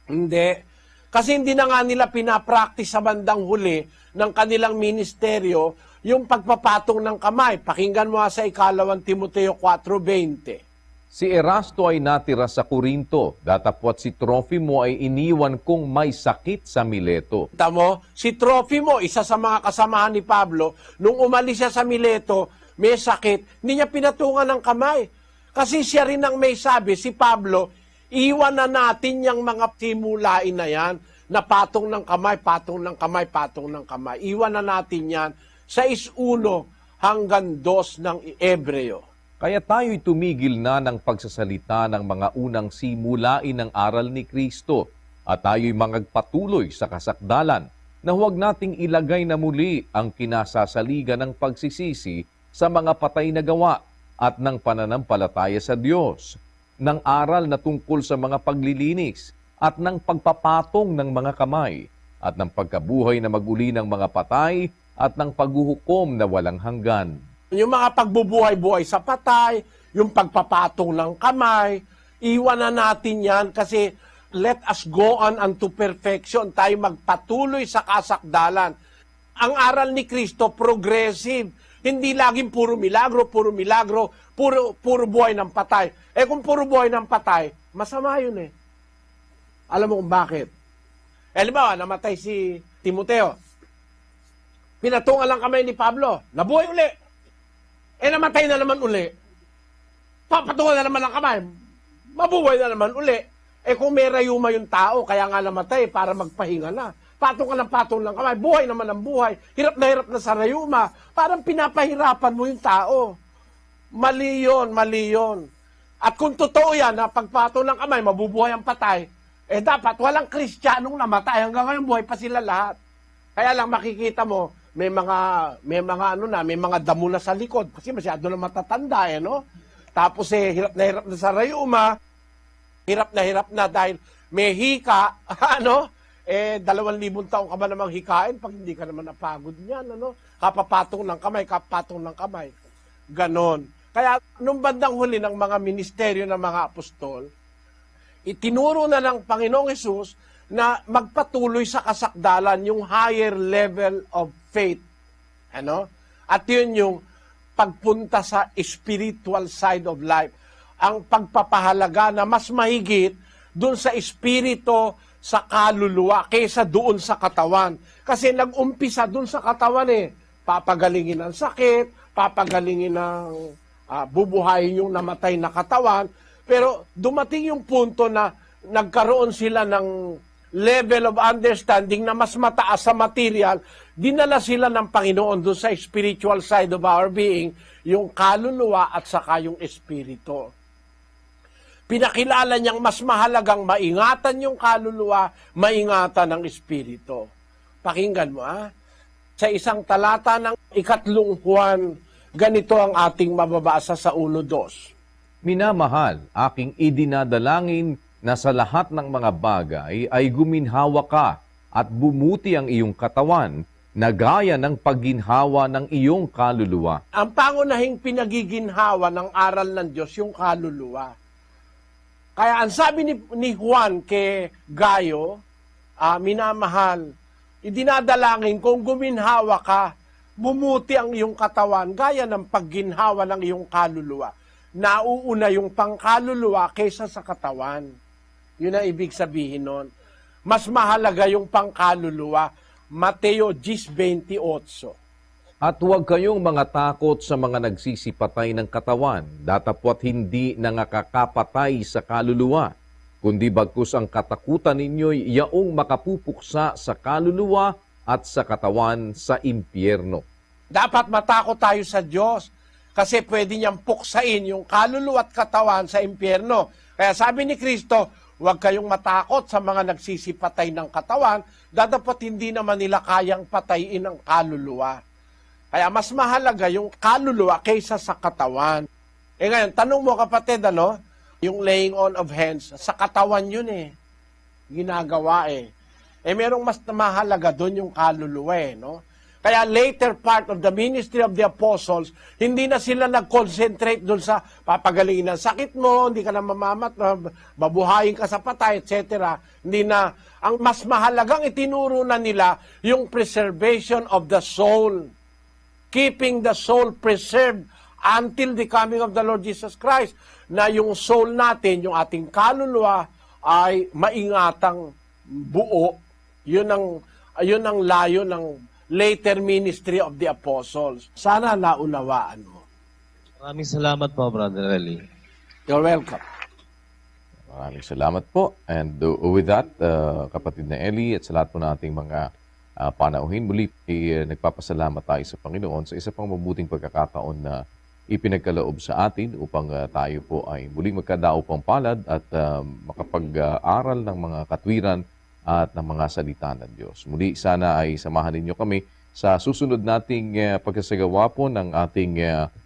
Hindi. Kasi hindi na nga nila pinapractice sa bandang huli ng kanilang ministeryo yung pagpapatong ng kamay. Pakinggan mo sa 2 Timoteo 4:20. Si Erasto ay natira sa Corinto, datapwat si Trofimo ay iniwan kong may sakit sa Mileto. Tamo, si Trofimo, isa sa mga kasamahan ni Pablo, nung umalis siya sa Mileto, may sakit, hindi niya pinatungan ng kamay. Kasi siya rin ang may sabi, si Pablo, iwan na natin yung mga simulain na yan, na patong ng kamay, patong ng kamay, patong ng kamay. Iwan na natin yan sa 1 hanggang 2 ng Hebreo. Kaya tayo'y tumigil na ng pagsasalita ng mga unang simulain ng aral ni Kristo at tayo'y magpatuloy sa kasakdalan na huwag nating ilagay na muli ang kinasasaligan ng pagsisisi sa mga patay na gawa at ng pananampalataya sa Diyos, ng aral na tungkol sa mga paglilinis at ng pagpapatong ng mga kamay at ng pagkabuhay na maguli ng mga patay at ng paghuhukom na walang hanggan. Yung mga pagbubuhay-buhay sa patay, yung pagpapatong ng kamay, iwan na natin yan kasi let us go on unto perfection. Tayo magpatuloy sa kasakdalan. Ang aral ni Kristo, progressive. Hindi laging puro milagro, puro buhay ng patay. Kung puro buhay ng patay, masama yun Alam mo kung bakit? Halimbawa, namatay si Timoteo. Pinatungan lang kamay ni Pablo. Nabuhay uli. Namatay na naman uli. Papatungan na naman ang kamay. Mabuhay na naman uli. Kung may rayuma yung tao, kaya nga namatay para magpahinga na. Patong ka ng patong ng kamay. Buhay naman ang buhay. Hirap na sa rayuma. Parang pinapahirapan mo yung tao. Mali yun. At kung totoo yan, na pagpatong ng kamay, mabubuhay ang patay, dapat walang Kristiyanong namatay. Hanggang ngayon, buhay pa sila lahat. Kaya lang makikita mo, may mga damo na sa likod kasi masyado na matatanda no? Tapos hirap na sa rayuma, hirap na dahil may hika, 2,000 taong ka ba namang hikain pag hindi ka naman napagod niyan, Kapapatong ng kamay. Ganon. Kaya nung bandang huli ng mga ministeryo ng mga apostol, itinuro na ng Panginoong Hesus na magpatuloy sa kasakdalan yung higher level of faith. At yun yung pagpunta sa spiritual side of life. Ang pagpapahalaga na mas mahigit dun sa espiritu, sa kaluluwa, kaysa doon sa katawan. Kasi nag-umpisa dun sa katawan Papagalingin ang sakit, papagalingin ng bubuhayin yung namatay na katawan. Pero dumating yung punto na nagkaroon sila ng level of understanding na mas mataas sa material, dinala sila ng Panginoon doon sa spiritual side of our being, yung kaluluwa at saka yung espiritu. Pinakilala niyang mas mahalagang maingatan yung kaluluwa, maingatan ang espiritu. Pakinggan mo, sa isang talata ng 3 Juan, ganito ang ating mababasa sa 1:2. Minamahal, aking idinadalangin na sa lahat ng mga bagay ay guminhawa ka at bumuti ang iyong katawan na gaya ng pagginhawa ng iyong kaluluwa. Ang pangunahing pinagiginhawa ng aral ng Diyos, yung kaluluwa. Kaya ang sabi ni Juan kay Gayo, minamahal, idinadalangin kung guminhawa ka, bumuti ang iyong katawan gaya ng pagginhawa ng iyong kaluluwa. Nauuna yung pangkaluluwa kaysa sa katawan. Yun ang ibig sabihin nun. Mas mahalaga yung pangkaluluwa. Mateo 10:28. At huwag kayong mga takot sa mga nagsisipatay ng katawan, datapwat hindi nangakakapatay sa kaluluwa, kundi bagkus ang katakutan ninyo'y yaong makapupuksa sa kaluluwa at sa katawan sa impyerno. Dapat matakot tayo sa Diyos kasi pwede niyang puksain yung kaluluwa at katawan sa impyerno. Kaya sabi ni Kristo, huwag kayong matakot sa mga nagsisipatay ng katawan, datapwat hindi naman nila kayang patayin ang kaluluwa. Kaya mas mahalaga yung kaluluwa kaysa sa katawan. Ngayon, tanong mo kapatid, yung laying on of hands, sa katawan yun ginagawa merong mas mahalaga doon yung kaluluwa no? Kaya later part of the ministry of the apostles, hindi na sila nag-concentrate doon sa papagalingin ng sakit mo, hindi ka na mamamat, babuhayin ka sa patay, etc. Hindi na. Ang mas mahalagang itinuro na nila yung preservation of the soul. Keeping the soul preserved until the coming of the Lord Jesus Christ. Na yung soul natin, yung ating kaluluwa, ay maingatang buo. Yun ang layo ng later ministry of the apostles. Sana naunawaan mo. Maraming salamat po, Brother Eli. You're welcome. Maraming salamat po. And with that, kapatid na Eli, at sa lahat po nating mga panauhin, muli nagpapasalamat tayo sa Panginoon sa isa pang mabuting pagkakataon na ipinagkaloob sa atin upang tayo po ay muling magkadaupang palad at makapag-aral ng mga katwiran at ng mga salita ng Diyos. Muli, sana ay samahan ninyo kami sa susunod nating pagsasagawa po ng ating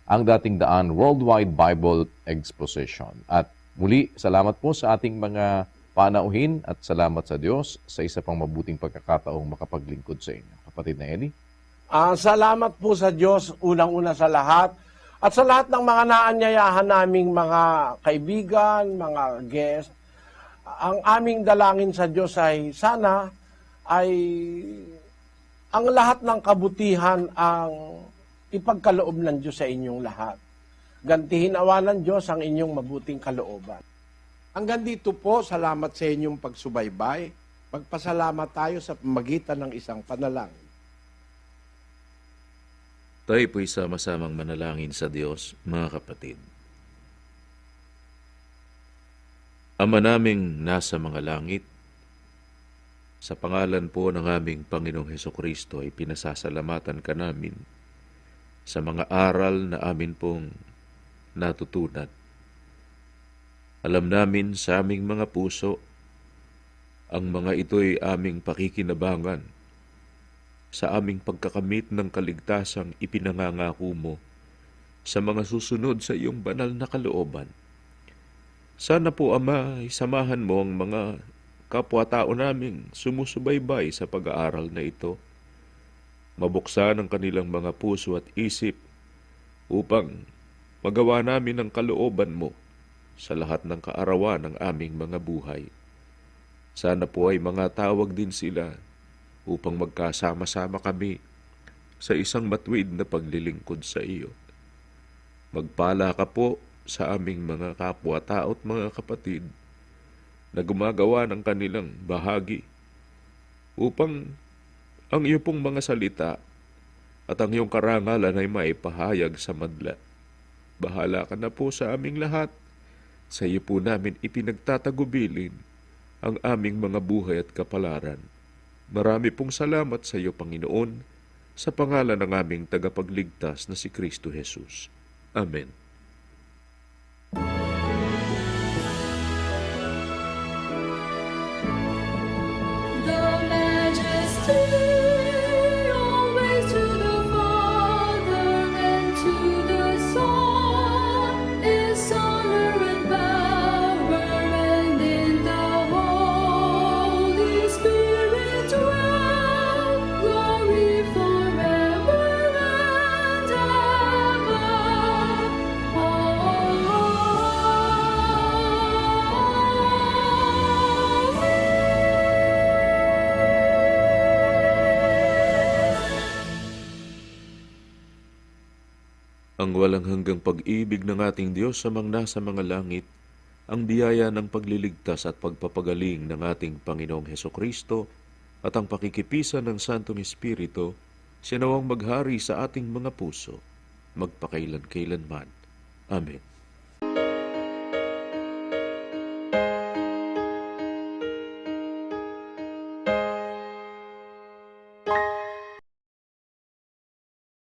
Ang Dating Daan Worldwide Bible Exposition. At muli, salamat po sa ating mga panauhin at salamat sa Diyos sa isa pang mabuting pagkakataong makapaglingkod sa inyo. Kapatid na Eli? Salamat po sa Diyos, unang-una sa lahat. At sa lahat ng mga naanyayahan naming mga kaibigan, mga guest, ang aming dalangin sa Diyos ay sana ay ang lahat ng kabutihan ang ipagkaloob ng Diyos sa inyong lahat. Gantihin awa ng Diyos ang inyong mabuting kalooban. Hanggang dito po, salamat sa inyong pagsubaybay. Magpasalamat tayo sa pamagitan ng isang panalangin. Tayo po'y sama-samang manalangin sa Diyos, mga kapatid. Ama naming nasa mga langit, sa pangalan po ng aming Panginoong Hesukristo ay pinasasalamatan ka namin sa mga aral na amin pong natutunan. Alam namin sa aming mga puso, ang mga ito'y aming pakikinabangan sa aming pagkakamit ng kaligtasang ipinangangako mo sa mga susunod sa iyong banal na kalooban. Sana po, Ama, isamahan mo ang mga kapwa-tao naming sumusubaybay sa pag-aaral na ito. Mabuksan ang kanilang mga puso at isip upang magawa namin ang kalooban mo sa lahat ng kaarawan ng aming mga buhay. Sana po ay mga tawag din sila upang magkasama-sama kami sa isang matuwid na paglilingkod sa iyo. Magpala ka po sa aming mga kapwa-tao at mga kapatid na gumagawa ng kanilang bahagi upang ang iyo pong mga salita at ang iyong karangalan ay maipahayag sa madla. bahala ka na po sa aming lahat. Sa iyo po namin ipinagtatagubilin ang aming mga buhay at kapalaran. Marami pong salamat sa iyo, Panginoon, sa pangalan ng aming tagapagligtas na si Kristo Jesus. Amen. Ang walang hanggang pag-ibig ng ating Diyos sa nasa mga langit, ang biyaya ng pagliligtas at pagpapagaling ng ating Panginoong Hesukristo at ang pakikipisan ng Santong Espiritu, sinawang maghari sa ating mga puso, magpakailan-kailanman. Amen.